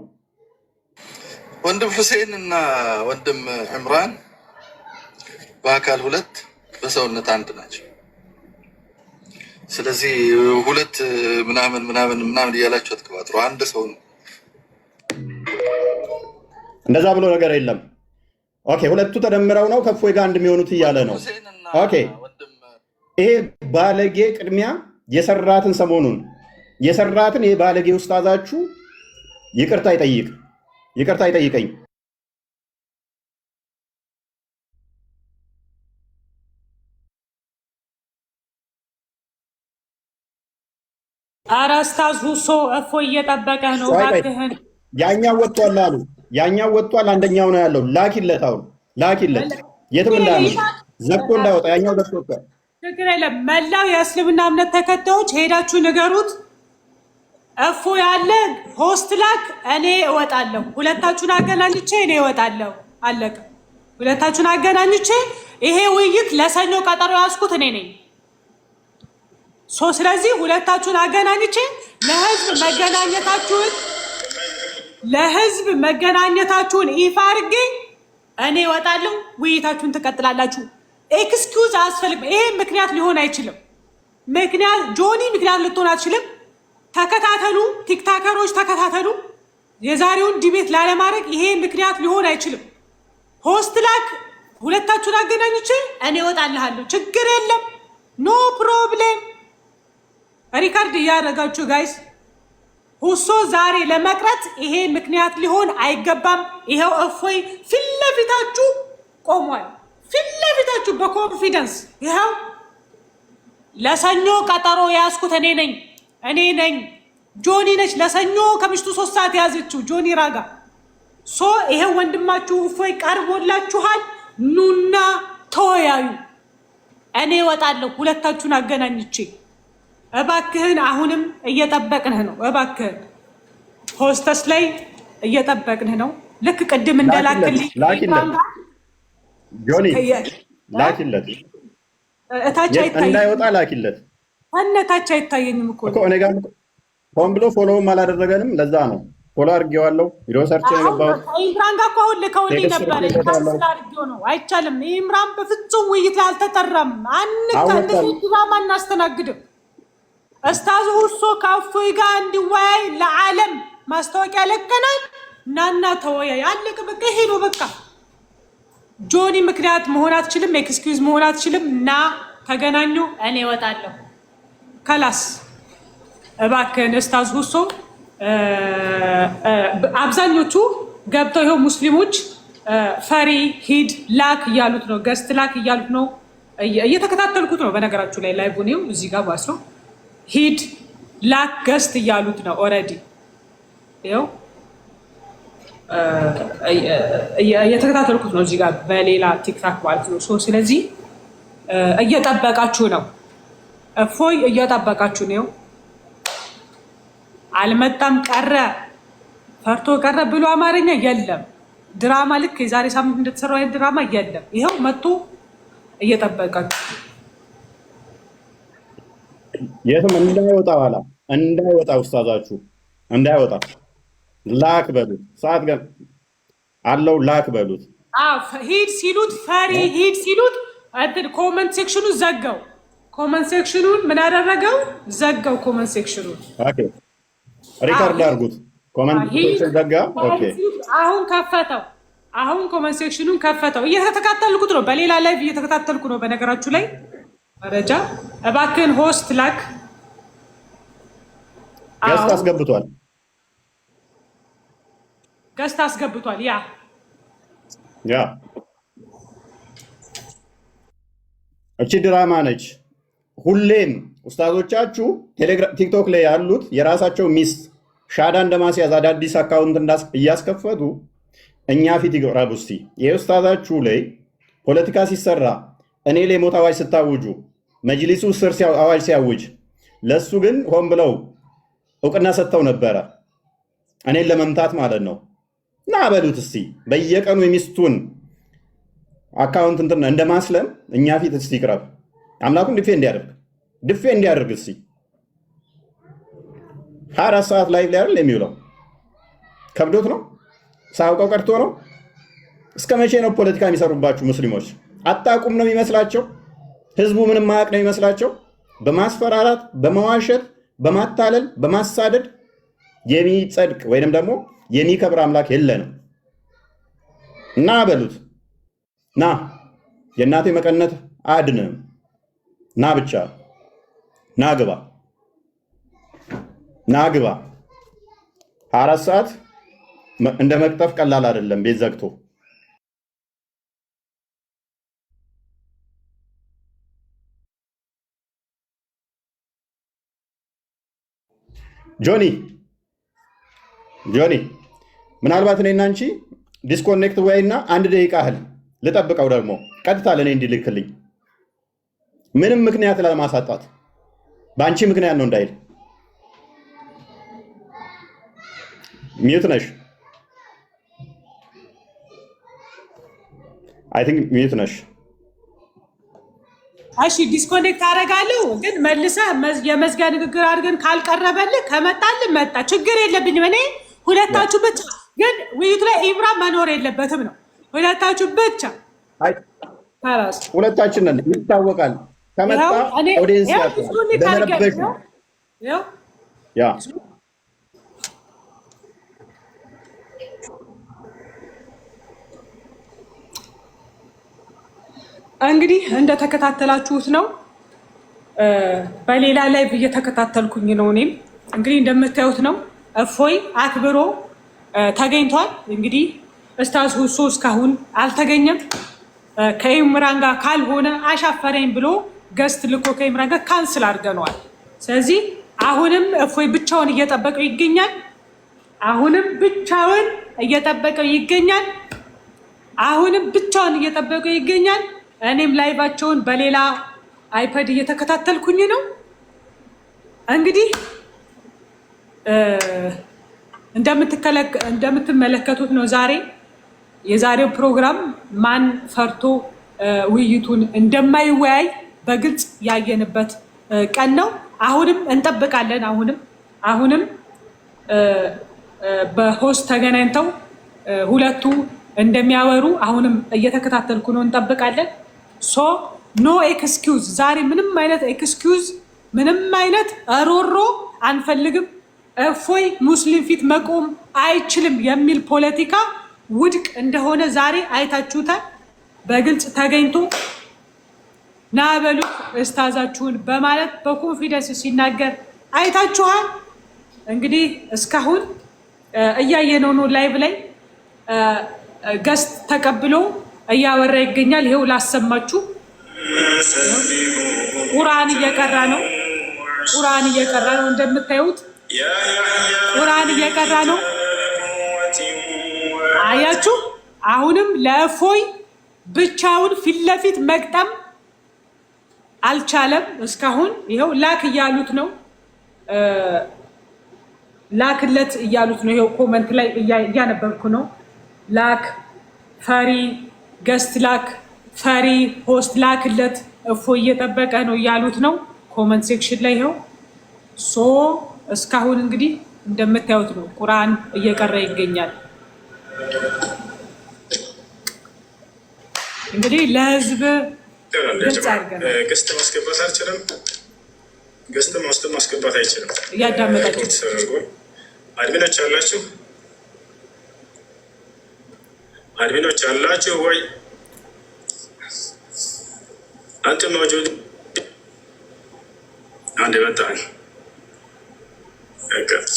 ወንድም ሁሴን እና ወንድም ዕምራን በአካል ሁለት በሰውነት አንድ ናቸው። ስለዚህ ሁለት ምናምን እያላችሁ አትቀባጥሩ። አንድ ሰው ነው። እንደዛ ብሎ ነገር የለም። ኦኬ ሁለቱ ተደምረው ነው ከፎይ ጋር አንድ የሚሆኑት እያለ ነው። ኦኬ ይሄ ባለጌ ቅድሚያ የሰራትን ሰሞኑን የሰራትን ይሄ ባለጌ ኡስታዛችሁ ይቅርታ ይጠይቀኝ። ኧረ ኡስታዝ ሁሶ እፎይ እየጠበቀ ነው። እባክህን ያኛው ወጥቷል አሉ። ያኛው ወጥቷል፣ አንደኛው ነው ያለው። ላኪለት፣ አሁን ላኪለት፣ የትም እንዳያመልጥ ዘግቶ እንዳይወጣ። ያኛው ወጥቷል። ችግር የለም። መላው የእስልምና እምነት ተከታዮች ሄዳችሁ ንገሩት። እፎይ ያለ ሆስት ላክ፣ እኔ እወጣለሁ። ሁለታችሁን አገናኝቼ እኔ እወጣለሁ። አለቀ። ሁለታችሁን አገናኝቼ ይሄ ውይይት ለሰኞ ቀጠሮ ያዝኩት እኔ ነኝ። ስለዚህ ሁለታችሁን አገናኝቼ ለህዝብ መገናኘታችሁን ይፋ አድርጌ እኔ እወጣለሁ። ውይይታችሁን ትቀጥላላችሁ። ኤክስኪውዝ አያስፈልግም። ይሄ ምክንያት ሊሆን አይችልም። ጆኒ ምክንያት ልትሆን አትችልም። ተከታተሉ፣ ቲክታከሮች ተከታተሉ። የዛሬውን ዲቤት ላለማድረግ ይሄ ምክንያት ሊሆን አይችልም። ሆስት ላክ፣ ሁለታችሁን አገናኝቼ እኔ እወጣልሃለሁ። ችግር የለም። ኖ ፕሮብሌም። ሪካርድ እያደረጋችሁ ጋይስ። ሁሶ ዛሬ ለመቅረት ይሄ ምክንያት ሊሆን አይገባም። ይሄው እፎይ ፊት ለፊታችሁ ቆሟል። ፊት ለፊታችሁ በኮንፊደንስ ይኸው ለሰኞ ቀጠሮ የያዝኩት እኔ ነኝ። ጆኒ ነች ለሰኞ ከምሽቱ 3 ሰዓት የያዘችው ጆኒ ራጋ። ይሄው ወንድማችሁ እፎይ ቀርቦላችኋል። ኑና ተወያዩ። እኔ እወጣለሁ ሁለታችሁን አገናኝቼ። እባክህን አሁንም እየጠበቅንህ ነው። እባክህን ሆስተስ ላይ እየጠበቅንህ ነው። ልክ ቅድም እንደላክልኝ ጆኒ ላኪለት፣ እታች እንዳይወጣ ላኪለት። እነታች አይታየኝም እኮ እኔ ጋር ሆን ብሎ ፎሎውም አላደረገንም። ለዛ ነው ፎሎ አድርጌዋለሁ። ቪዲዮ ሰርች የገባሁት ኢምራን ጋር እኮ አሁን ልከውልኝ ነበረ። ካንስል አድርጌው ነው። አይቻልም። ኢምራን በፍጹም ውይይት ላይ አልተጠራም። ድራማ እናስተናግድም። ኡስታዝ ሁሶ ከእፎይ ጋር እንዲወያይ ለዓለም ማስታወቂያ ለቀናል። ናና ተወያይ። አለቀ በቃ። ይሄ ነው በቃ። ጆኒ ምክንያት መሆን አትችልም። ኤክስኪውዝ መሆን አትችልም። እና ተገናኙ። እኔ እወጣለሁ። ከላስ እባክህን ኡስታዝ ሁሶ አብዛኞቹ ገብተው ይኸው ሙስሊሞች ፈሪ ሂድ ላክ እያሉት ነው። ገስት ላክ እያሉት ነው። እየተከታተልኩት ነው በነገራችሁ ላይ ላይቡኔው እዚህ ጋር ባስሮ ሂድ ላክ ገስት እያሉት ነው። ኦልሬዲ ይኸው እየተከታተልኩት ነው እዚህ ጋር በሌላ ቲክታክ ማለት ነው። ስለዚህ እየጠበቃችሁ ነው። እፎይ እየጠበቃችሁ ነው። አልመጣም ቀረ ፈርቶ ቀረ ብሎ አማርኛ የለም። ድራማ ልክ የዛሬ ሳምንት እንደተሰራው አይነት ድራማ የለም። ይኸው መጥቶ እየጠበቃችሁ የትም እንዳይወጣ ኋላ እንዳይወጣ ኡስታዛችሁ እንዳይወጣ ላክ በሉት። ሰዓት ገና አለው። ላክ በሉት። ሂድ ሲሉት ፈሪ ሂድ ሲሉት ኮመንት ሴክሽኑ ዘጋው። ኮመንት ሴክሽኑን ምን አደረገው? ዘጋው ኮመንት ሴክሽኑን። ሪካርድ አድርጉት። ኮመንት ሴክሽን ዘጋ። ኦኬ አሁን ከፈተው። አሁን ኮመንት ሴክሽኑን ከፈተው። እየተከታተልኩት ነው። በሌላ ላይቭ እየተከታተልኩ ነው። በነገራችሁ ላይ መረጃ እባክህን ሆስት ላክ። ገስት አስገብቷል። ገስት አስገብቷል። ያ እቺ ድራማ ነች። ሁሌም ኡስታዞቻችሁ ቲክቶክ ላይ ያሉት የራሳቸው ሚስት ሻዳ እንደማስያዝ አዳዲስ አካውንት እያስከፈቱ እኛ ፊት ይቅረቡ። እስቲ ይህ ኡስታዛችሁ ላይ ፖለቲካ ሲሰራ እኔ ላይ ሞት አዋጅ ስታውጁ መጅሊሱ ስር አዋጅ ሲያውጅ ለእሱ ግን ሆን ብለው እውቅና ሰጥተው ነበረ፣ እኔን ለመምታት ማለት ነው። እና በሉት እስቲ በየቀኑ የሚስቱን አካውንት እንትን እንደማስለም እኛ ፊት እስቲ ይቅረብ። አምላኩን ድፌ እንዲያደርግ እስቲ 24 ሰዓት ላይ አይደል የሚውለው? ከብዶት ነው? ሳያውቀው ቀርቶ ነው? እስከ መቼ ነው ፖለቲካ የሚሰሩባችሁ ሙስሊሞች? አታውቁም ነው የሚመስላቸው? ህዝቡ ምንም ማያውቅ ነው የሚመስላቸው? በማስፈራራት በመዋሸት በማታለል በማሳደድ የሚጸድቅ ወይንም ደግሞ የሚከብር አምላክ የለንም። እና በሉት ና የእናቴ መቀነት አድንም ና ብቻ ና ግባ 24 ሰዓት እንደ መቅጠፍ ቀላል አይደለም። ቤት ዘግቶ ጆኒ ምናልባት እኔና አንቺ ዲስኮኔክት ወይና 1 ደቂቃ ያህል ልጠብቀው፣ ደግሞ ቀጥታ ለእኔ እንዲልክልኝ ምንም ምክንያት ለማሳጣት በአንቺ ምክንያት ነው እንዳይል። ሚዩት ነሽ? አይ ቲንክ ሚዩት ነሽ። እሺ ዲስኮኔክት አደርጋለሁ፣ ግን መልሰህ የመዝጊያ ንግግር አድርገን ካልቀረበልህ ከመጣልህ መጣ፣ ችግር የለብኝም። እኔ ሁለታችሁ ብቻ ግን ውይይቱ ላይ ኢብራሂም መኖር የለበትም ነው። ሁለታችሁ ብቻ ሁለታችን ነን፣ ይታወቃል። ከመጣ ኦዲየንስ በመረበሽ ያ እንግዲህ እንደተከታተላችሁት ነው። በሌላ ላይ እየተከታተልኩኝ ነው። እኔም እንግዲህ እንደምታዩት ነው። እፎይ አክብሮ ተገኝቷል። እንግዲህ ኡስታዝ ሁሱ እስካሁን አልተገኘም። ከኢምራን ጋር ካልሆነ አሻፈረኝ ብሎ ገስት ልኮ ከኢምራን ጋር ካንስል አድርገነዋል። ስለዚህ አሁንም እፎይ ብቻውን እየጠበቀው ይገኛል። እኔም ላይቫቸውን በሌላ አይፓድ እየተከታተልኩኝ ነው። እንግዲህ እንደምትመለከቱት ነው። የዛሬው ፕሮግራም ማን ፈርቶ ውይይቱን እንደማይወያይ በግልጽ ያየንበት ቀን ነው። አሁንም እንጠብቃለን። አሁንም በሆስት ተገናኝተው ሁለቱ እንደሚያወሩ አሁንም እየተከታተልኩ ነው። እንጠብቃለን። ኖ ኤክስኪውዝ። ዛሬ ምንም አይነት ኤክስኪውዝ፣ ምንም አይነት ሮሮ አንፈልግም። እፎይ ሙስሊም ፊት መቆም አይችልም የሚል ፖለቲካ ውድቅ እንደሆነ ዛሬ አይታችሁታል። በግልጽ ተገኝቶ ና በሉት ኡስታዛችሁን በማለት በኮንፊደንስ ሲናገር አይታችኋል። እንግዲህ እስካሁን እያየነው ነው። ላይቭ ላይ ገስት ተቀብሎ እያወራ ይገኛል። ይሄው ላሰማችሁ። ቁርአን እየቀራ ነው። እንደምታዩት ቁርአን እየቀራ ነው። አያችሁ። አሁንም ለእፎይ ብቻውን ፊት ለፊት መግጠም አልቻለም። እስካሁን ይኸው ላክ እያሉት ነው። ላክለት እያሉት ነው። ይኸው ኮመንት ላይ እያነበብኩ ነው። ላክ ፈሪ ገስት ላክ ፈሪ ሆስት ላክለት እፎይ እየጠበቀ ነው እያሉት ነው ኮመንት ሴክሽን ላይ ይኸው። እስካሁን እንግዲህ እንደምታዩት ነው። ቁርአን እየቀረ ይገኛል። እንግዲህ ለህዝብ ገስት ማስገባት አልችልም። ገስት ማስገባት አይችልም። እያዳመጣችሁ አድሚኖች አላችሁ? አድሚኖች አላችሁ ወይ? አንተ መውጁድ አንድ መጣን።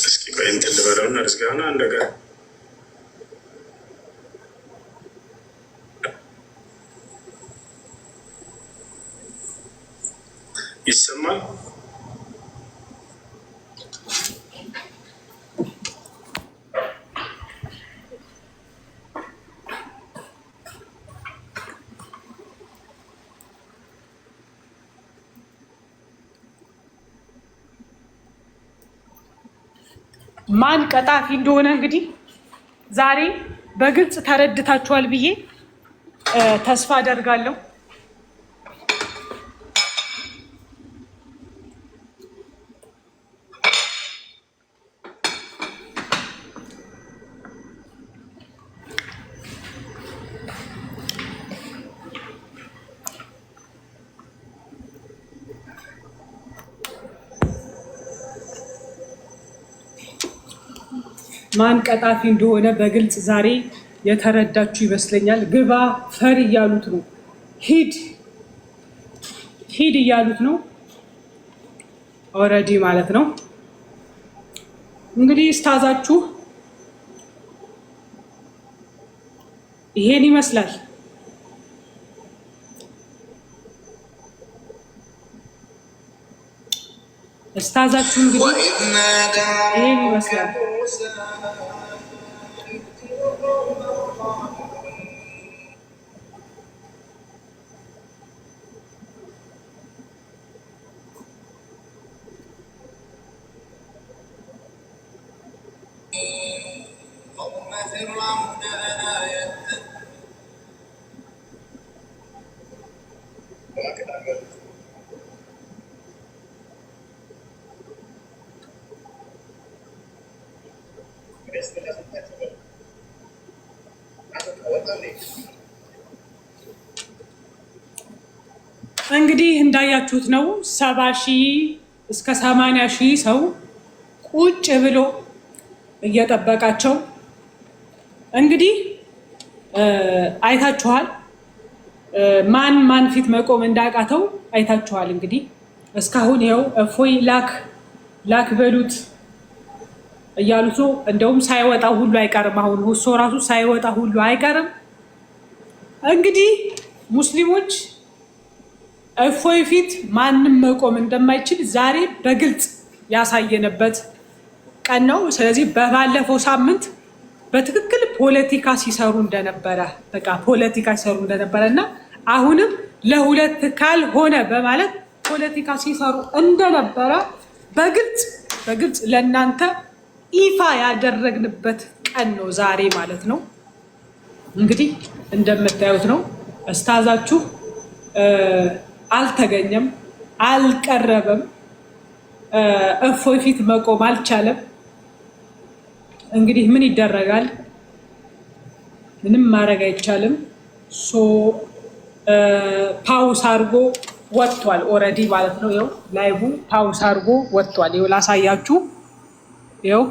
እስኪ ቆይ እንትን ልበለውና ርዝጋና እንደገና ይሰማል። ማን ቀጣፊ እንደሆነ እንግዲህ ዛሬ በግልጽ ተረድታችኋል ብዬ ተስፋ አደርጋለሁ። ማን ቀጣፊ እንደሆነ በግልጽ ዛሬ የተረዳችሁ ይመስለኛል። ግባ ፈር እያሉት ነው። ሂድ እያሉት ነው ኦልሬዲ ማለት ነው። እንግዲህ ስታዛችሁ ይሄን ይመስላል። ስታዛችሁ እንግዲህ ይሄን ይመስላል። እንግዲህ እንዳያችሁት ነው 70,000 እስከ 80,000 ሰው ቁጭ ብሎ እየጠበቃቸው እንግዲህ አይታችኋል። ማን ፊት መቆም እንዳቃተው አይታችኋል። እንግዲህ እስካሁን ይኸው እፎይ ላክ በሉት እያሉት ነው። እንደውም ሳይወጣ ሁሉ አይቀርም። አሁን ሁሶ ራሱ ሳይወጣ ሁሉ አይቀርም። እንግዲህ ሙስሊሞች እፎይ ፊት ማንም መቆም እንደማይችል ዛሬ በግልጽ ያሳየነበት ቀን ነው። ስለዚህ በባለፈው ሳምንት በትክክል ፖለቲካ ሲሰሩ እንደነበረ እና አሁንም ለሁለት ካልሆነ በማለት ፖለቲካ ሲሰሩ እንደነበረ በግልጽ ለእናንተ ይፋ ያደረግንበት ቀን ነው ዛሬ ማለት ነው። እንግዲህ እንደምታዩት ነው። እስታዛችሁ አልተገኘም፣ አልቀረበም፣ እፎይ ፊት መቆም አልቻለም። እንግዲህ ምን ይደረጋል? ምንም ማድረግ አይቻልም። ፓውስ አድርጎ ወጥቷል ኦልሬዲ ማለት ነው። ይኸው ላይቡ ፓውስ አድርጎ ወጥቷል። ይኸው ላሳያችሁ። ይኸው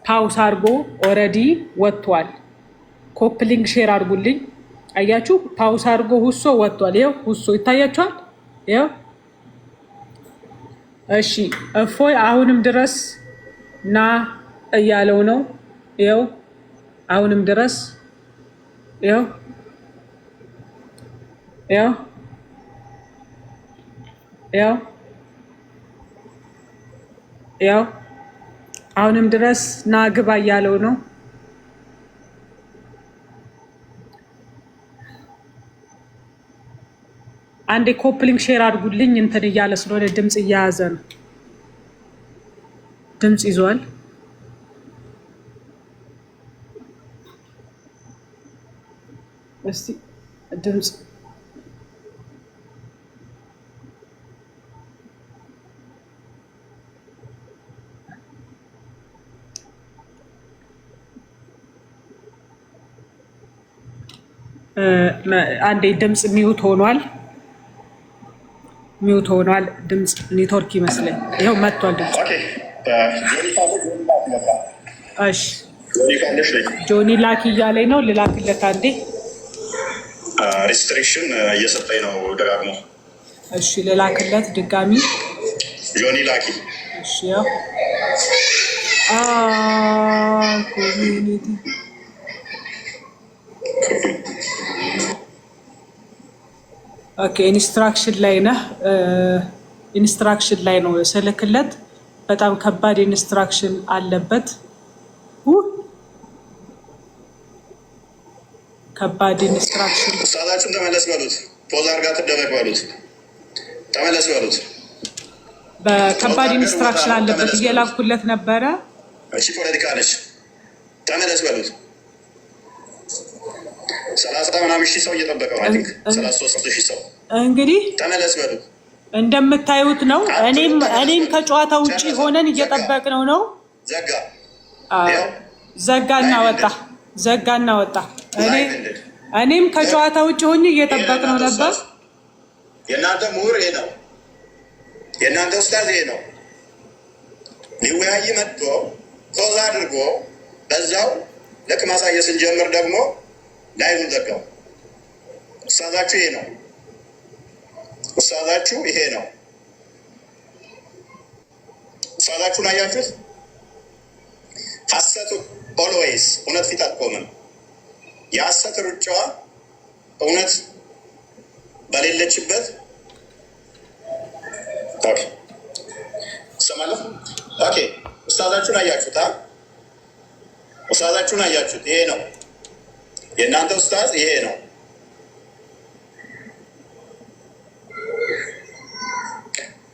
ፓውስ አድርጎ ኦልሬዲ ወጥቷል። ኮፕሊንግ ሼር አድርጉልኝ። አያችሁ? ፓውስ አድርጎ ሁሶ ወጥቷል። ይኸው ሁሶ ይታያችኋል። ይኸው እሺ፣ እፎይ አሁንም ድረስ ና እያለው ነው። ይኸው አሁንም ድረስ ይኸው አሁንም ድረስ ና ግባ እያለው ነው። አንዴ ኮፕሊንግ ሼር አድርጉልኝ። እንትን እያለ ስለሆነ ድምፅ እየያዘ ነው። ድምፅ ይዟል። እስቲ ድምፅ አንዴ ድምፅ ሚውት ሆኗል። ድምፅ ኔትወርክ ይመስለኝ። ይኸው መጥቷል ድምፅ። እሺ ጆኒ ላክ እያለኝ ነው። ልላክለት አንዴ። ሪስትሪክሽን እየሰጠኝ ነው ደጋግሞ። እሺ ልላክለት ድጋሚ። ጆኒ ላኪ። እሺ ያው ኮሚኒቲ ኦኬ፣ ኢንስትራክሽን ላይ ነህ። ኢንስትራክሽን ላይ ነው ስልክለት። በጣም ከባድ ኢንስትራክሽን አለበት። ከባድ ኢንስትራክሽን። ኡስታዛችሁን ተመለስ በሉት። ፖዝ አድርጋ ትደረግ በሉት። ተመለስ በሉት። በከባድ ኢንስትራክሽን አለበት እየላኩለት ነበረ። እሺ ፖለቲካ ነች። ተመለስ በሉት። 30 ምናምን ሺህ ሰው እየጠበቀው ነው። 33 ሺህ ሰው እንግዲህ ተመለስ በሉት። እንደምታዩት ነው። እኔም ከጨዋታ ውጭ ሆነን እየጠበቅነው ነው። ዘጋና ወጣ። እኔም ከጨዋታ ውጭ ሆኜ እየጠበቅነው ነበር። የእናንተ ምሁር ይሄ ነው። የእናንተ ኡስታዝ ይሄ ነው። ሊወያይ መጥቶ ፖዝ አድርጎ በዛው ልክ ማሳየት ስንጀምር ደግሞ ላይኑን ዘጋው። ኡስታዛችሁ ይሄ ነው። ኡስታዛችሁ ይሄ ነው። ኡስታዛችሁን አያችሁት? ሐሰቱ ኦልዌይስ እውነት ፊት አትቆምም። የሐሰት ሩጫዋ እውነት በሌለችበት ሰማለሁ። ኦኬ ኡስታዛችሁን አያችሁት? ኡስታዛችሁን አያችሁት? ይሄ ነው የእናንተ ኡስታዝ ይሄ ነው።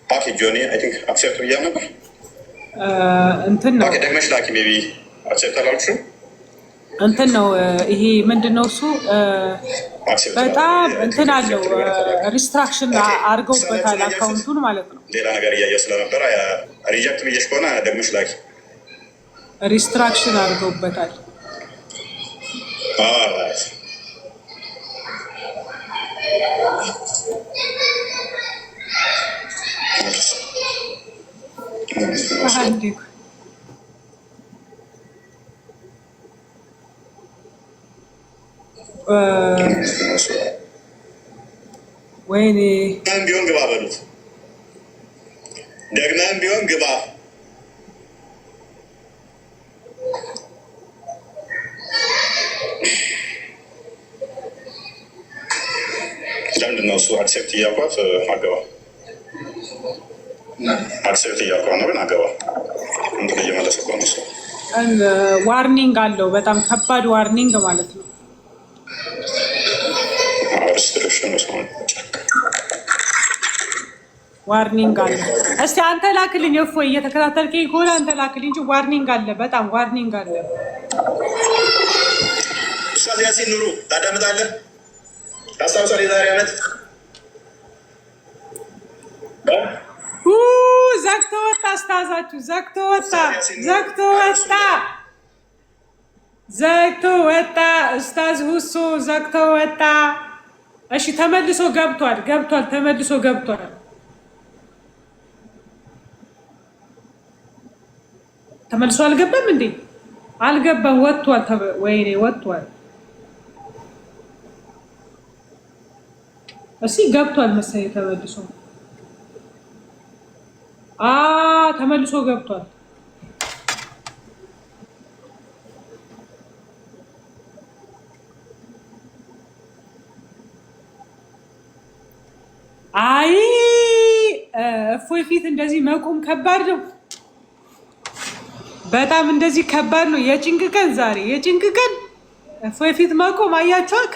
ኦኬ ጆኒ አይ ቲንክ አክሴፕት ብያለሁ ነበር። እንትን ነው ደግመሽ ላኪ። ሜቢ አክሴፕት አላልኩሽም። እንትን ነው ይሄ ምንድን ነው እሱ በጣም እንትን አለው። ሪስትራክሽን አድርገውበታል አካውንቱን ማለት ነው። ሌላ ነገር እያየሁ ስለነበረ ሪጀክት ብዬሽ ከሆነ ደግመሽ ላኪ። ሪስትራክሽን አድርገውበታል። ወይኔ ቢሆን ግባ በሉት። ደግመህም ቢሆን ግባ። ለምንድን ነው እሱ አክሴፕት እያልኳት አገባ? አክሴፕት እያልኳት ነው ግን አገባ እንትን እየመለሰ እኮ ነው እሱ። ዋርኒንግ አለው። በጣም ከባድ ዋርኒንግ ማለት ነው። ዋርኒንግ አለ። እስቲ አንተ ላክልኝ። እፎይ እየተከታተልከኝ ከሆነ አንተ ላክልኝ እንጂ ዋርኒንግ አለ። በጣም ዋርኒንግ አለ። ኡስታዝ ያሲን ኑሩ ታዳምጣለህ? ታስታውሳለህ? የዛሬ ዓመት ዘግቶ ወጣ። አስታዛችሁ ዘግቶ ወጣ። ኡስታዝ ሁሱ ዘግቶ ወጣ። እሺ ተመልሶ ገብቷል። ተመልሶ ገብቷል። ተመልሶ አልገባም እንዴ? አልገባም። ወጥቷል። ወይኔ ወጥቷል። እሺ ገብቷል መሰለኝ ተመልሶ። ተመልሶ ገብቷል። አይ እፎይ ፊት እንደዚህ መቆም ከባድ ነው። በጣም እንደዚህ ከባድ ነው። የጭንቅ ቀን ዛሬ የጭንቅ ቀን እፎይ ፊት መቆም አያችኋል?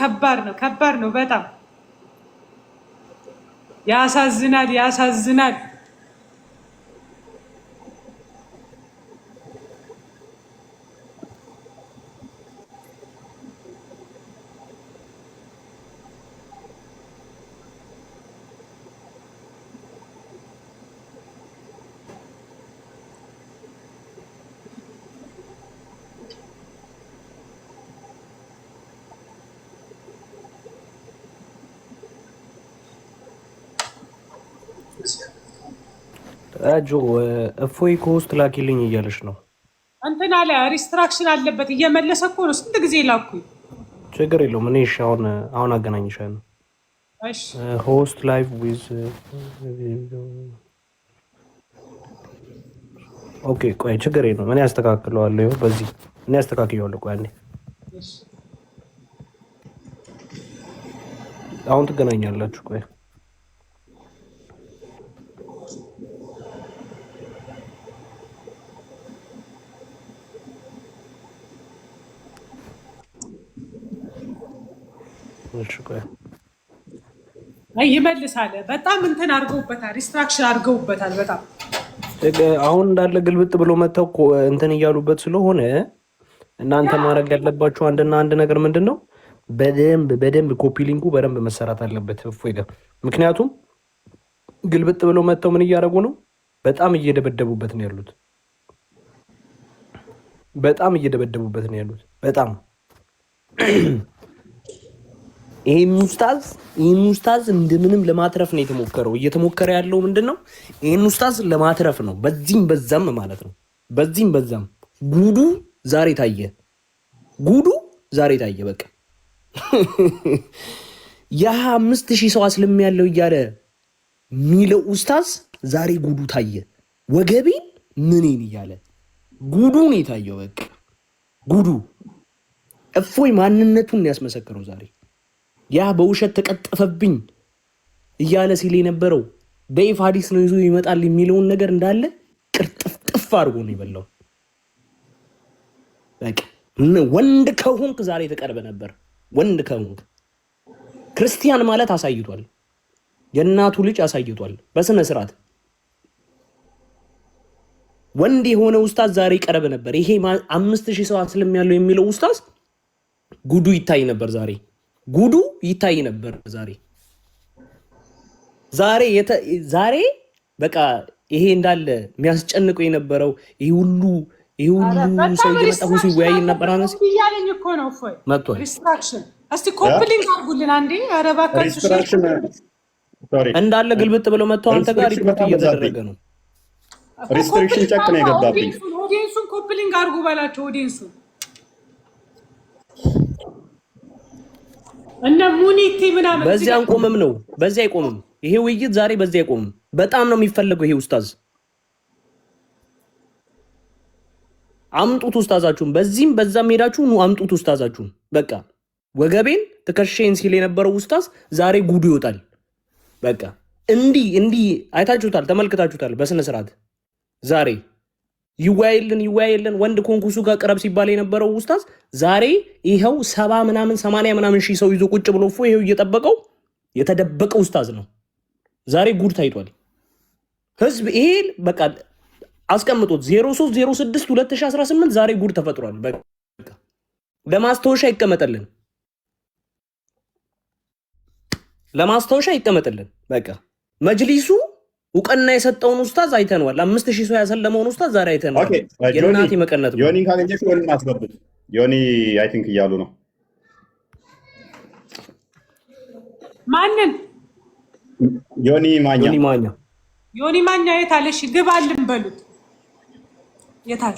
ከባድ ነው በጣም ያሳዝናል። አጆ እፎይ ከውስጥ ላኪልኝ እያለች ነው። እንትን አለ ሪስትራክሽን አለበት እየመለሰ እኮ ነው። ስንት ጊዜ ላኩኝ። ችግር የለውም። እኔ እሺ አሁን አገናኝሻለሁ። እሺ ሆስት ላይቭ ዊዝ ኦኬ። ቆይ ችግር የለውም። እኔ አስተካክለዋለሁ። በዚህ እኔ አስተካክለዋለሁ። ቆይ አንዴ አሁን ትገናኛላችሁ። ቆይ ይመልሳል። በጣም እንትን አድርገውበታል፣ ሪስትራክሽን አድርገውበታል። በጣም አሁን እንዳለ ግልብጥ ብሎ መጥተው እንትን እያሉበት ስለሆነ እናንተ ማድረግ ያለባችሁ አንድና አንድ ነገር ምንድን ነው? በደንብ ኮፒ ሊንኩ በደንብ መሰራት አለበት እፎይ ጋር። ምክንያቱም ግልብጥ ብሎ መጥተው ምን እያደረጉ ነው? በጣም እየደበደቡበት ነው ያሉት። በጣም እየደበደቡበት ነው ያሉት። በጣም ይህን ኡስታዝ እንደምንም ለማትረፍ ነው የተሞከረው። እየተሞከረ ያለው ምንድን ነው? ይህን ኡስታዝ ለማትረፍ ነው። በዚህም በዛም ማለት ነው። በዚህም በዛም ጉዱ ዛሬ ታየ። ጉዱ ዛሬ ታየ። በቃ የ5000 ሰው አስልም ያለው እያለ ሚለው ኡስታዝ ዛሬ ጉዱ ታየ። ወገቤን ምንን እያለ ጉዱ ነው የታየው። በቃ ጉዱ እፎይ ማንነቱን ያስመሰከረው ዛሬ። ያ በውሸት ተቀጠፈብኝ እያለ ሲል የነበረው በይፋ ሐዲስ ነው ይዞ ይመጣል የሚለውን ነገር እንዳለ ቅርጥፍጥፍ አድርጎ ነው የበላው። በቃ ወንድ ከሆንክ ዛሬ ተቀርበ ነበር። ወንድ ከሆንክ ክርስቲያን ማለት አሳይቷል። የእናቱ ልጅ አሳይቷል በስነ ስርዓት። ወንድ የሆነ ኡስታዝ ዛሬ ቀረበ ነበር። ይሄ 5000 ሰው አስልም ያለው የሚለው ኡስታዝ ጉዱ ይታይ ነበር ዛሬ። ጉዱ ይታይ ነበር ዛሬ በቃ ይሄ እንዳለ የሚያስጨንቀው የነበረው ይሄ ሁሉ ሰው እየመጣ ሲወያይ ነበር። አነስ ይያለኝ እኮ ነው እፎይ መጥቷል። ሪስትራክሽን እስቲ ኮፕሊንግ አድርጉልን አንዴ። ኧረ እባካችሁ እንዳለ ግልብጥ ብለው መጥተው አንተ ጋር ሪፖርት እየተደረገ ነው። ሪስትሪክሽን ጨክ ነው የገባብኝ። ኦዲየንሱን ኮፕሊንግ አድርጉ በላቸው። ኦዲየንሱን እና ሙኒቲ ምናምን በዚህ አንቆምም ነው። በዚህ አይቆምም። ይሄ ውይይት ዛሬ በዚህ አይቆምም። በጣም ነው የሚፈልገው ይሄ ኡስታዝ። አምጡት ኡስታዛችሁን። በዚህም በዛም ሄዳችሁ ኑ አምጡት ኡስታዛችሁን። በቃ ወገቤን ትከሻዬን ሲል የነበረው ኡስታዝ ዛሬ ጉዱ ይወጣል። በቃ እንዲህ አይታችሁታል፣ ተመልክታችሁታል በስነ ስርዓት። ዛሬ ይወያይልን ወንድ ኮንኩሱ ጋር ቅረብ ሲባል የነበረው ኡስታዝ ዛሬ ይኸው 80 ምናምን ሺህ ሰው ይዞ ቁጭ ብሎ ይኸው እየጠበቀው የተደበቀ ኡስታዝ ነው። ዛሬ ጉድ ታይቷል። ህዝብ ይሄ በቃ አስቀምጦት 03/06/2018 ዛሬ ጉድ ተፈጥሯል። በቃ ለማስታወሻ ይቀመጥልን፣ ለማስታወሻ ይቀመጥልን። በቃ መጅሊሱ እውቅና የሰጠውን ኡስታዝ አይተነዋል። 5000 ሰው ያሰለመውን ኡስታዝ ዛሬ አይተነዋል። የናቲ መቀነት ዮኒ ካገኘሽ ዮኒ ማስገቡት። ዮኒ አይ ቲንክ እያሉ ነው። ማንን? ዮኒ ማኛ የት አለ? እሺ ግባልን በሉት። የት አለ?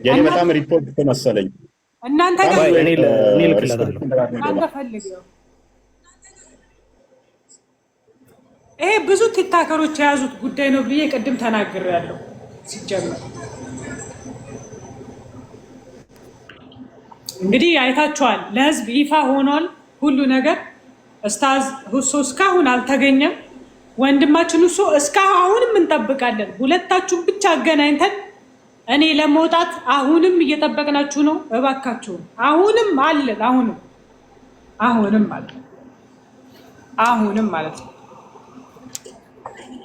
የኔ በጣም ሪፖርት መሰለኝ። እናንተ ጋር እኔ ልክለታለሁ። አንተ ፈልገው። ይሄ ብዙ ቲክታከሮች የያዙት ጉዳይ ነው ብዬ ቅድም ተናግሬያለሁ። ሲጀመር እንግዲህ አይታችኋል። ለህዝብ ይፋ ሆኗል ሁሉ ነገር። ኡስታዝ ሁሶ እስካሁን አልተገኘም። ወንድማችን ሁሶ እስካሁንም እንጠብቃለን። ሁለታችሁም ብቻ አገናኝተን እኔ ለመውጣት አሁንም እየጠበቅናችሁ ነው። እባካችሁ አሁንም አለን። አሁንም ማለት ነው።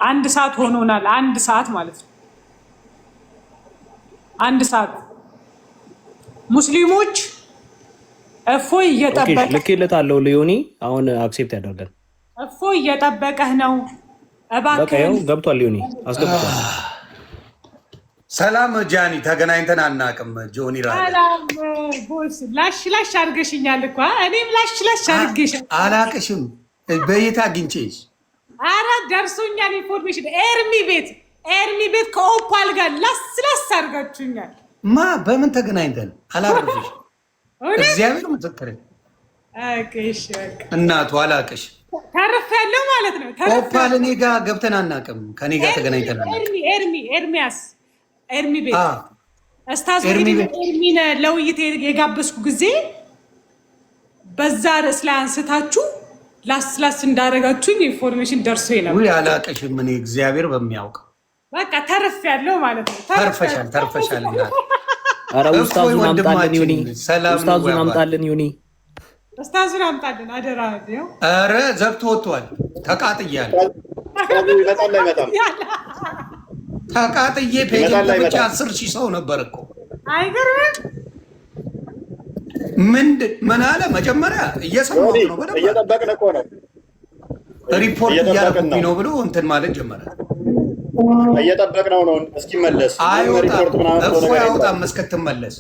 1 ሰዓት ሆኖናል። 1 ሰዓት ማለት ነው። 1 ሰዓት ሙስሊሞች እፎይ እየጠበቀ ልኬለታለሁ። ሊዮኒ አሁን አክሴፕት ያደርጋል። እፎይ እየጠበቀህ ነው። እባክህ ገብቷል። ሊዮኒ አስገብቷል። ሰላም ጃኒ፣ ተገናኝተን አናውቅም። ጆኒ ሰላም ቦስ። ላሽ አድርገሽኛል እኮ እኔም ላሽ አድርገሻል። አላቅሽም። በየት አግኝቼሽ? ኧረ ደርሶኛል ኢንፎርሜሽን። ኤርሚ ቤት ኤርሚ ቤት ከኦፓል ጋር ላስላስ አድርጋችሁኛል። ማ በምን ተገናኝተን አላረፍሽ? እግዚአብሔር ምስክር እናቱ አላቅሽ ተረፍ ያለው ማለት ነው። ኦፓል እኔ ጋር ገብተን አናውቅም። ከኔ ጋር ተገናኝተን ኤርሚ ቤት እስታዝ ኤርሚን ለውይይት የጋበዝኩ ጊዜ በዛ ርዕስ ላይ አንስታችሁ ላስላስ እንዳደረጋችሁኝ ኢንፎርሜሽን ደርሶ ይላል። ወይ አላቅሽም። እኔ እግዚአብሔር በሚያውቅ በቃ ተረፍ ያለው ማለት ነው። ተርፈሻል ይላል። ኧረ ኡስታዙን አምጣልን ዩኒ፣ ኡስታዙን አምጣልን ዩኒ፣ ኡስታዙን አምጣልን አደራ። ነው ኧረ ዘግቶ ወጥቷል። ተቃጥያለሁ። ተቃጥዬ ፔጅ ብቻ 10,000 ሰው ነበር እኮ። አይገርምም? ምን አለ መጀመሪያ እየሰማሁት ነው። በደምብ እየጠበቅን እኮ ነው። ሪፖርት እያደረጉኝ ነው ብሎ እንትን ማለት ጀመረ። እየጠበቅነው ነው እስኪመለስ። አይወጣም እስክትመለስ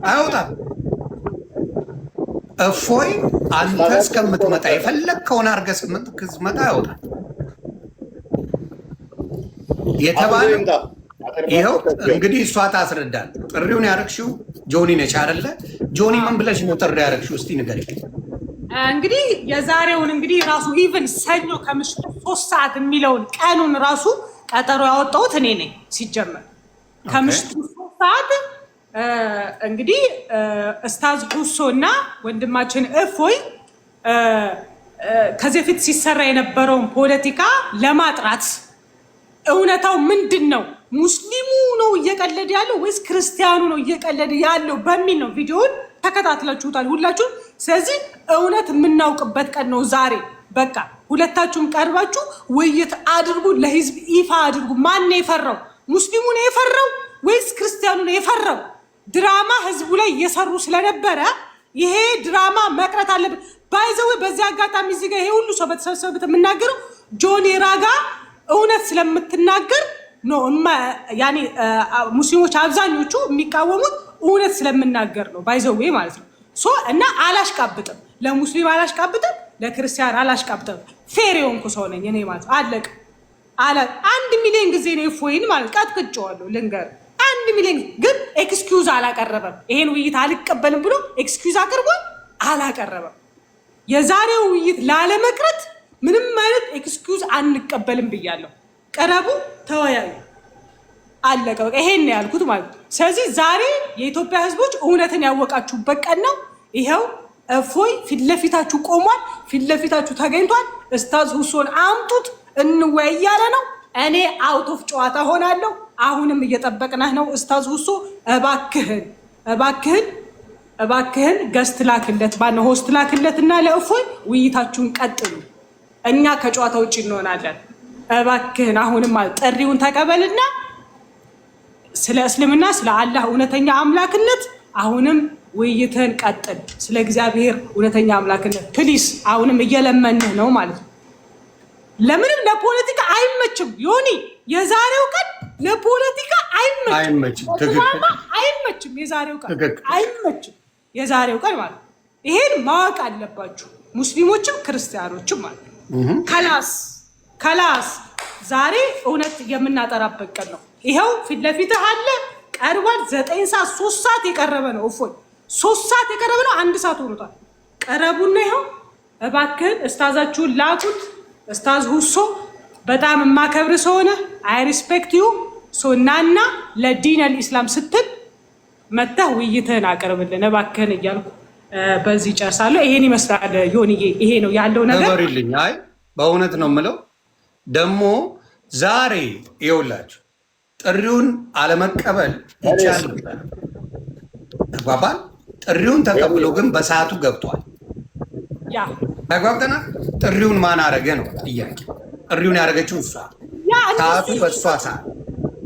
አይወጣም። እፎይ አንተ እስከምትመጣ የፈለግከውን አድርገህ ስትመጣ አይወጣም የተባለ ይኸው እንግዲህ እሷ ታስረዳል። ጥሪውን ያደረግሽው ጆኒ ነች አይደለ? ጆኒ ምን ብለሽ ነው ጥሪ ያደረግሽው? እስቲ ንገሪኝ። እንግዲህ የዛሬውን እንግዲህ ራሱ ኢቭን ሰኞ ከምሽቱ 3 ሰዓት የሚለውን ቀኑን ራሱ ቀጠሮ ያወጣሁት እኔ ነኝ። ሲጀመር ከምሽቱ 3 ሰዓት እንግዲህ እስታዝ ሁሶ እና ወንድማችን እፎይ ከዚህ በፊት ሲሰራ የነበረውን ፖለቲካ ለማጥራት እውነታው ምንድን ነው፣ ሙስሊሙ ነው እየቀለደ ያለው ወይስ ክርስቲያኑ ነው እየቀለደ ያለው በሚል ነው። ቪዲዮውን ተከታትላችሁታል ሁላችሁም። ስለዚህ እውነት የምናውቅበት ቀን ነው ዛሬ። በቃ ሁለታችሁም ቀርባችሁ ውይይት አድርጉ፣ ለህዝብ ይፋ አድርጉ። ማን ነው የፈራው? ሙስሊሙ ነው የፈራው ወይስ ክርስቲያኑ ነው የፈራው? ድራማ ህዝቡ ላይ እየሰሩ ስለነበረ ይሄ ድራማ መቅረት አለበት። ባይዘው በዚህ አጋጣሚ እዚህ ጋር ይሄ ሁሉ ሰው በተሰበሰበበት የምናገረው ጆኒ ራጋ እውነት ስለምትናገር ነው። ያኔ ሙስሊሞች አብዛኞቹ የሚቃወሙት እውነት ስለምናገር ነው። ባይዘው ማለት ነው። እና አላሽቃብጥም፣ ለሙስሊም አላሽቃብጥም፣ ለክርስቲያን አላሽቃብጥም። ፌር የሆንኩ ሰው ነኝ እኔ ማለት አለቅ። 1 ሚሊዮን ጊዜ ነው እፎይን ማለት ቀጥቅጬዋለሁ። ልንገር 1 ሚሊዮን ግን ኤክስኪውዝ አላቀረበም። ይሄን ውይይት አልቀበልም ብሎ ኤክስኪውዝ አቅርቧል፣ አላቀረበም። የዛሬው ውይይት ላለመቅረት ምንም አይነት ኤክስኪውዝ አንቀበልም ብያለሁ። ቀረቡ፣ ተወያዩ፣ አለቀ። በቃ ይሄን ነው ያልኩት ማለት ነው። ስለዚህ ዛሬ የኢትዮጵያ ህዝቦች እውነትን ያወቃችሁበት ቀን ነው። ይኸው እፎይ ፊት ለፊታችሁ ቆሟል፣ ፊት ለፊታችሁ ተገኝቷል። እስታዝ ሁሶን አምጡት እንወያይ እያለ ነው። እኔ አውት ኦፍ ጨዋታ ሆናለሁ። አሁንም እየጠበቅናህ ነው እስታዝ ሁሶ። እባክህን ገስት ላክለት፣ ባነው ሆስት ላክለት እና ለእፎይ ውይይታችሁን ቀጥሉ። እኛ ከጨዋታ ውጭ እንሆናለን። እባክህን አሁንም ጥሪውን ተቀበልና ስለ እስልምና ስለ አላህ እውነተኛ አምላክነት አሁንም ውይይትህን ቀጥል። ስለ እግዚአብሔር እውነተኛ አምላክነት ፕሊስ፣ አሁንም እየለመንህ ነው ማለት ነው። ለምንም ለፖለቲካ አይመችም ዮኒ። የዛሬው ቀን ለፖለቲካ አይመችም፣ አይመችም። የዛሬው ቀን አይመችም፣ የዛሬው ቀን ማለት ነው። ይሄን ማወቅ አለባችሁ ሙስሊሞችም ክርስቲያኖችም ማለት ነው። ከላስ ዛሬ እውነት የምናጠራበት ቀን ነው። ይኸው ፊት ለፊትህ አለ፣ ቀርቧል። 9 ሰዓት 3 ሰዓት የቀረበ ነው። እፎይ 3 ሰዓት የቀረበ ነው። 1 ሰዓት ሆኖታል። ቀረቡና ይኸው እባክህን እስታዛችሁን ላኩት። እስታዝ ሁሶ በጣም የማከብር ሰው ሆነ አይ ሪስፔክት ዩ እናና ለዲን አልኢስላም ስትል መተህ ውይይትህን አቅርብልን እባክህን እያልኩ በዚህ ጨርሳለሁ። ይሄን ይመስላል ዮኒዬ፣ ይሄ ነው ያለው ነገር። አይ በእውነት ነው የምለው። ደግሞ ዛሬ ይኸውላችሁ ጥሪውን አለመቀበል ይቻል ነበር፣ ተግባባል። ጥሪውን ተቀብሎ ግን በሰዓቱ ገብቷል። ተግባብተናል። ጥሪውን ማን አረገ ነው ጥያቄ። ጥሪውን ያደረገችው እሷ፣ ሰዓቱ በእሷ ሰዓት።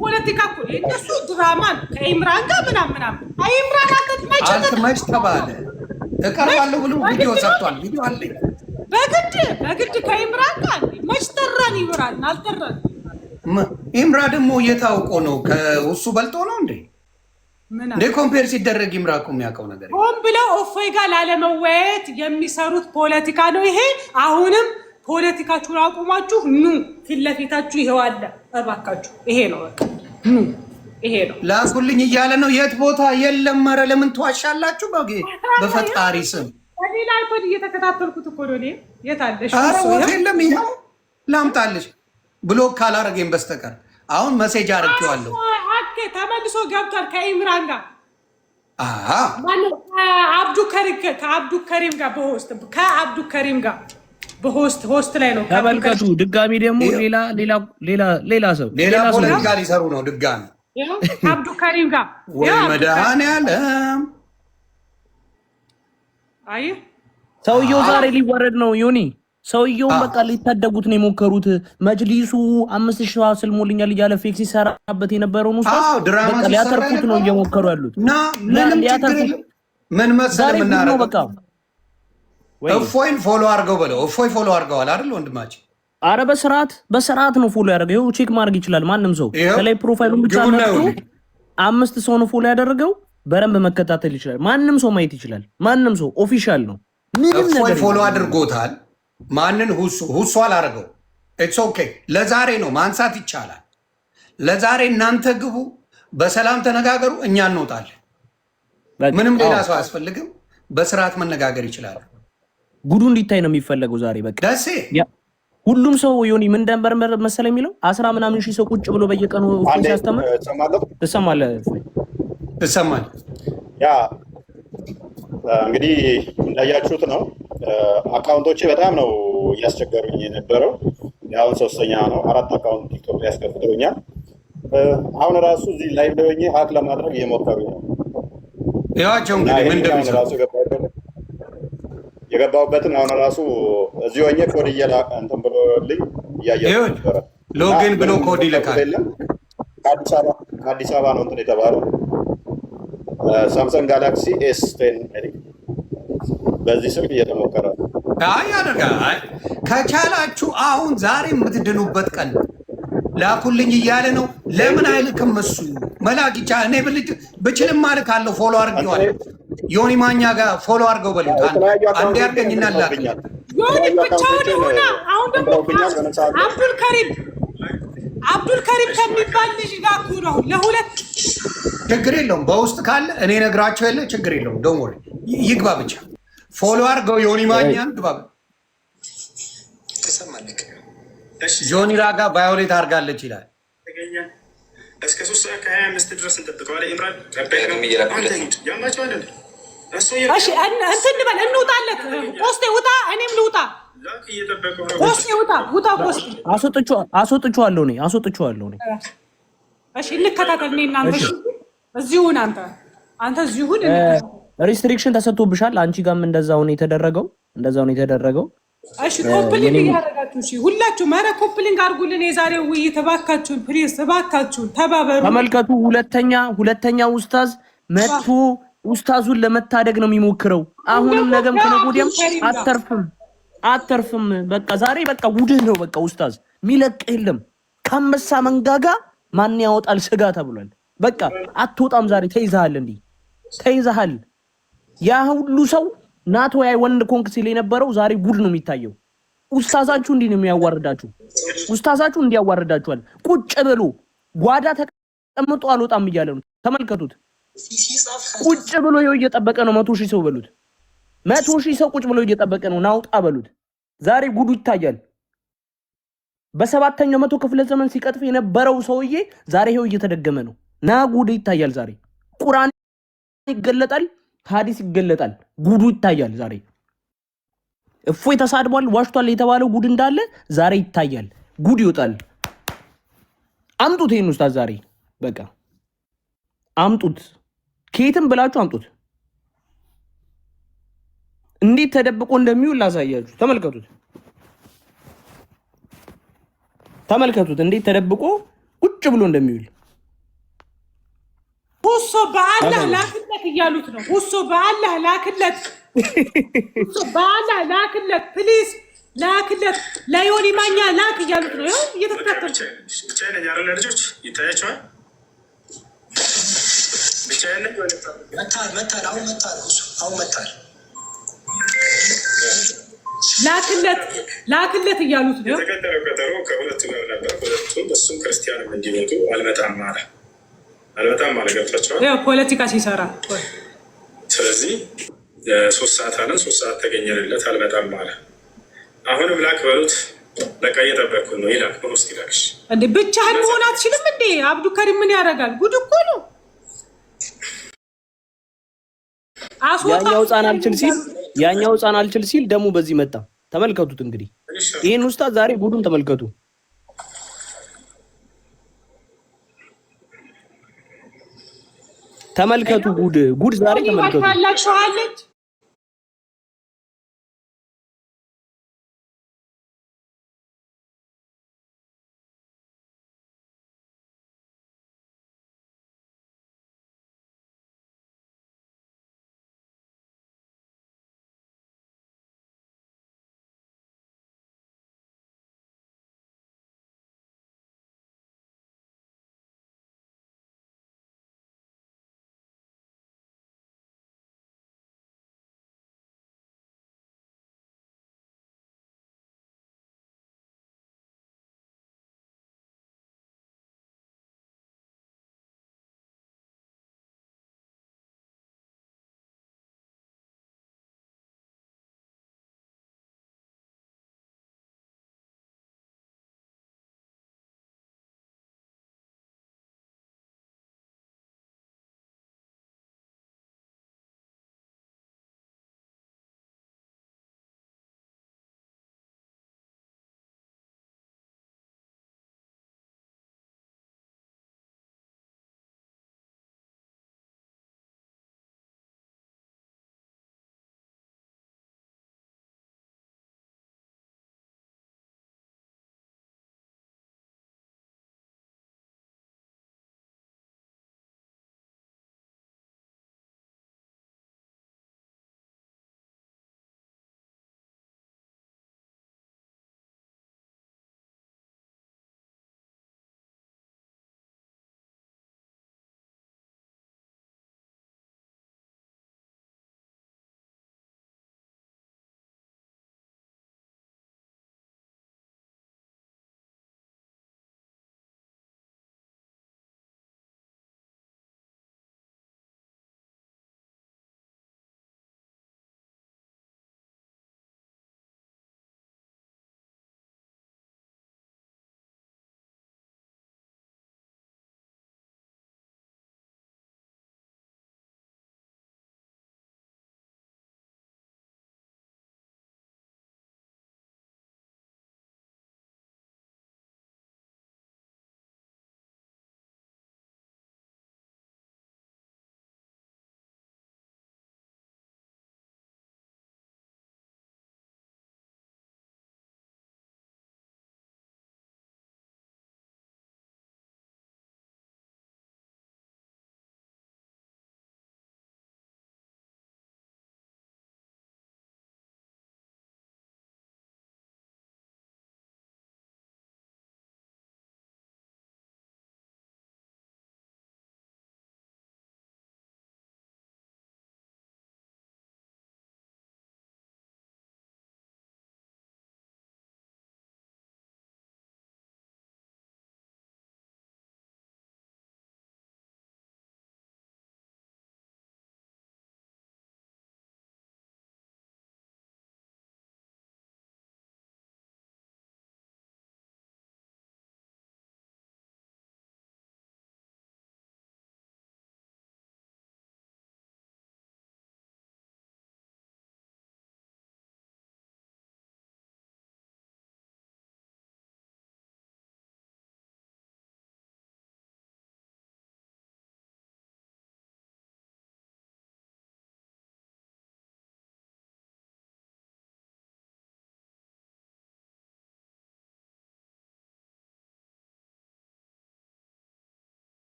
ፖለቲካ እኮ እነሱ ድራማ ከኢምራን ጋር ምናምን ኢምራን አልትመች ተባለ እቀርባለሁ ብሎ ቪዲዮ ሰርቷል። ቪዲዮ አለኝ። በግድ ከኢምራን ጋር መች ጠራን? ኢምራን አልጠራን። ኢምራ ደግሞ እየታውቆ ነው ከእሱ በልጦ ነው እንዴ? እንዴ ኮምፔር ሲደረግ ኢምራ እኮ የሚያውቀው ነገር ሆን ብለው እፎይ ጋር ላለመወያየት የሚሰሩት ፖለቲካ ነው ይሄ። አሁንም ፖለቲካችሁን አቁማችሁ ኑ ፊት ለፊታችሁ ይሄው አለ እባካችሁ። ይሄ ነው በቃ ኑ ይሄ ነው ላኩልኝ እያለ ነው። የት ቦታ የለም። ኧረ ለምን ትዋሻላችሁ? በፈጣሪ ስም ሌላ አይፖድ እየተከታተልኩት እኮ ነው። የት አለሽ? ኧረ ወት የለም። ይኸው ላምጣልሽ ብሎክ ካላረገኝ በስተቀር አሁን መሴጅ አድርጌዋለሁ። ኦኬ ተመልሶ ገብቷል ከኢምራን ጋር ከአብዱ ከሪም ጋር በሆስት ላይ ነው። ተመልከቱ። ድጋሚ ደግሞ ሌላ ሰው ፖለቲካ ሊሰሩ ነው ድጋሚ ከአብዱ ከሪም ጋር ወይ መድኃኒዓለም። አይ ሰውየው ዛሬ ሊወረድ ነው ዮኒ። ሰውየውን በቃ ሊታደጉት ነው የሞከሩት። መጅሊሱ 5000 ስልሞልኛል እያለ ፌክ ሲሰራበት የነበረውን ውስጥ በቃ ሊያተርፉት ነው እየሞከሩ ያሉት። ምን መሰለህ ምናረገው በቃ እፎይን ፎሎ አድርገው በለው። እፎይ ፎሎ አድርገዋል አይደል ወንድማችን? አረ በስርዓት ነው ፎሎ ያደረገው። ይኸው ቼክ ማድረግ ይችላል ማንም ሰው። ከላይ ፕሮፋይሉን ብቻ መጥቶ 5 ሰው ነው ፎሎ ያደረገው። በረንብ መከታተል ይችላል። ማንም ሰው ማየት ይችላል። ማንም ሰው ኦፊሻል ነው። እፎይ ፎሎ አድርጎታል። ማንን? ሁሱ አላደረገው። ኢትስ ኦኬ። ለዛሬ ነው ማንሳት ይቻላል። ለዛሬ እናንተ ግቡ፣ በሰላም ተነጋገሩ፣ እኛ እንወጣለን። ምንም ሌላ ሰው አያስፈልግም። በስርዓት መነጋገር ይችላል። ጉዱ እንዲታይ ነው የሚፈለገው ዛሬ። በቃ ደሴ ሁሉም ሰው ዮኒ ምን እንደነበር መሰለህ የሚለው 10 ምናምን ሺህ ሰው ቁጭ ብሎ በየቀኑ ሲያስተምር ትሰማለህ። ያ እንግዲህ እንዳያችሁት ነው። አካውንቶቼ በጣም ነው እያስቸገሩኝ የነበረው። አሁን 3ኛ ነው። 4 አካውንት ቲክቶክ ላይ ያስከፍተውኛል። አሁን ራሱ እዚህ ላይ ሆኜ ሀክ ለማድረግ እየሞከሩ ነው። ያቸው እንግዲህ ምን እንደሚሰሩ የገባሁበትን አሁን ራሱ እዚህ ሆኜ ኮድ እየላቀ እንትን ብሎልኝ እያየሁ ነበረ። ሎጊን ብሎ ኮድ ይልካል። ከአዲስ አበባ ነው እንትን የተባለው ሳምሰንግ ጋላክሲ S10 በዚህ ስልክ እየተሞከረ ያደርጋል። ከቻላችሁ አሁን ዛሬ የምትድኑበት ቀን ላኩልኝ እያለ ነው። ለምን አይልክም? እሱ መላክ ይቻላል። እኔ ብችልም ማለት አለው። ፎሎ አድርጌዋለሁ። ዮኒ ማኛ ጋር ፎሎ አድርገው በሉት። አንዴ አድርገኝና ላክ። ዮኒ ብቻውን ሆና አሁን ደግሞ አብዱል ከሪም ከሚባል ልጅ ጋር ነው ለሁለት። ችግር የለውም። በውስጥ ካለ እኔ ነግራቸው የለ ችግር የለውም። ዶንት ወሪ ይግባ ብቻ ፎሎ አድርገው ዮኒ ማኛን ግባ። ጆኒ ራጋ ቫዮሌት አድርጋለች ይላል። እስከ 3:25 ድረስ እንጠብቀዋለን። ኢምራን እንትን በል እንውጣለት። ቆስጤ ውጣ፣ እኔም ልውጣ። ቆስጤ ውጣ። ቆስጤ አስወጥቼዋለሁ እኔ። እሺ እንከታተል። እኔ እናንተ እዚሁን፣ አንተ እዚሁን። ሪስትሪክሽን ተሰጥቶብሻል። አንቺ ጋርም እንደዛው ነው የተደረገው። እሺ ኮፕሊንግ እያደረጋችሁ እሺ፣ ሁላችሁም ኧረ ኮፕሊንግ አድርጉልን። የዛሬው ውይይት እባካችሁን፣ ፕሊዝ እባካችሁን ተባበሩ። ተመልከቱ። ሁለተኛ ኡስታዝ መጥቶ ኡስታዙን ለመታደግ ነው የሚሞክረው። አሁንም ነገም ከነገ ወዲያም አተርፍም። በቃ ዛሬ በቃ ጉድህ ነው። በቃ ኡስታዝ ሚለቅ የለም። ከአንበሳ መንጋጋ ማን ያወጣል ስጋ ተብሏል። በቃ አትወጣም። ዛሬ ተይዘሃል። ያ ሁሉ ሰው ናቶ ያይ ወንድ ኮንክ ሲል የነበረው ዛሬ ጉድ ነው የሚታየው። ኡስታዛችሁ እንዲህ ነው የሚያዋርዳችሁ። ኡስታዛችሁ እንዲያዋርዳችኋል። ቁጭ ብሎ ጓዳ ተቀምጦ አልወጣም እያለ ነው። ተመልከቱት። ቁጭ ብሎ ይኸው እየጠበቀ ነው። 100,000 ሰው በሉት። 100,000 ሰው ቁጭ ብሎ እየጠበቀ ነው። ናውጣ በሉት። ዛሬ ጉዱ ይታያል። በ7ኛው መቶ ክፍለ ዘመን ሲቀጥፍ የነበረው ሰውዬ ዛሬ ይኸው እየተደገመ ነው። ና ጉድ ይታያል። ዛሬ ቁርአን ይገለጣል፣ ሐዲስ ይገለጣል። ጉዱ ይታያል። ዛሬ እፎይ ተሳድቧል፣ ዋሽቷል የተባለው ጉድ እንዳለ ዛሬ ይታያል። ጉድ ይወጣል። አምጡት ይሄን ኡስታዝ ዛሬ በቃ አምጡት። ከየትም ብላችሁ አምጡት። እንዴት ተደብቆ እንደሚውል ላሳያችሁ። ተመልከቱት እንዴት ተደብቆ ቁጭ ብሎ እንደሚውል። ሁሶ በአላህ ላክለት እያሉት ነው። ሁሶ በአላህ ላክለት፣ ፕሊዝ ላክለት፣ ለዮኒ ማኛ ላክ እያሉት ነው። ይኸው እየተከታተሉ ብቻ ልጆች ይታያቸዋል። መታል። ላክለት እያሉት ነው። የተቀጠረው ቀጠሮ ከሁለቱ ጋር ነበር። ሁለቱም እሱም ክርስቲያንም እንዲመጡ አልመጣም አለ። ገብቷቸዋል። ፖለቲካ ሲሰራ ስለዚህ 3 ሰዓት አለን። 3 ሰዓት ተገኘንለት፣ አልመጣም አለ። አሁንም ላክ በሉት። በቃ እየጠበቅኩ ነው ይላል። በውስጥ ይላክሽ እንዴ ብቻህን መሆን አትችልም እንዴ? አብዱ ከሪም ምን ያደርጋል? ጉድ እኮ ነው። ያኛው ህፃን አልችል ሲል ደግሞ በዚህ መጣ። ተመልከቱት እንግዲህ ይህን ኡስታዝ ዛሬ ጉዱን ተመልከቱ። ጉድ ዛሬ ተመልከቱ።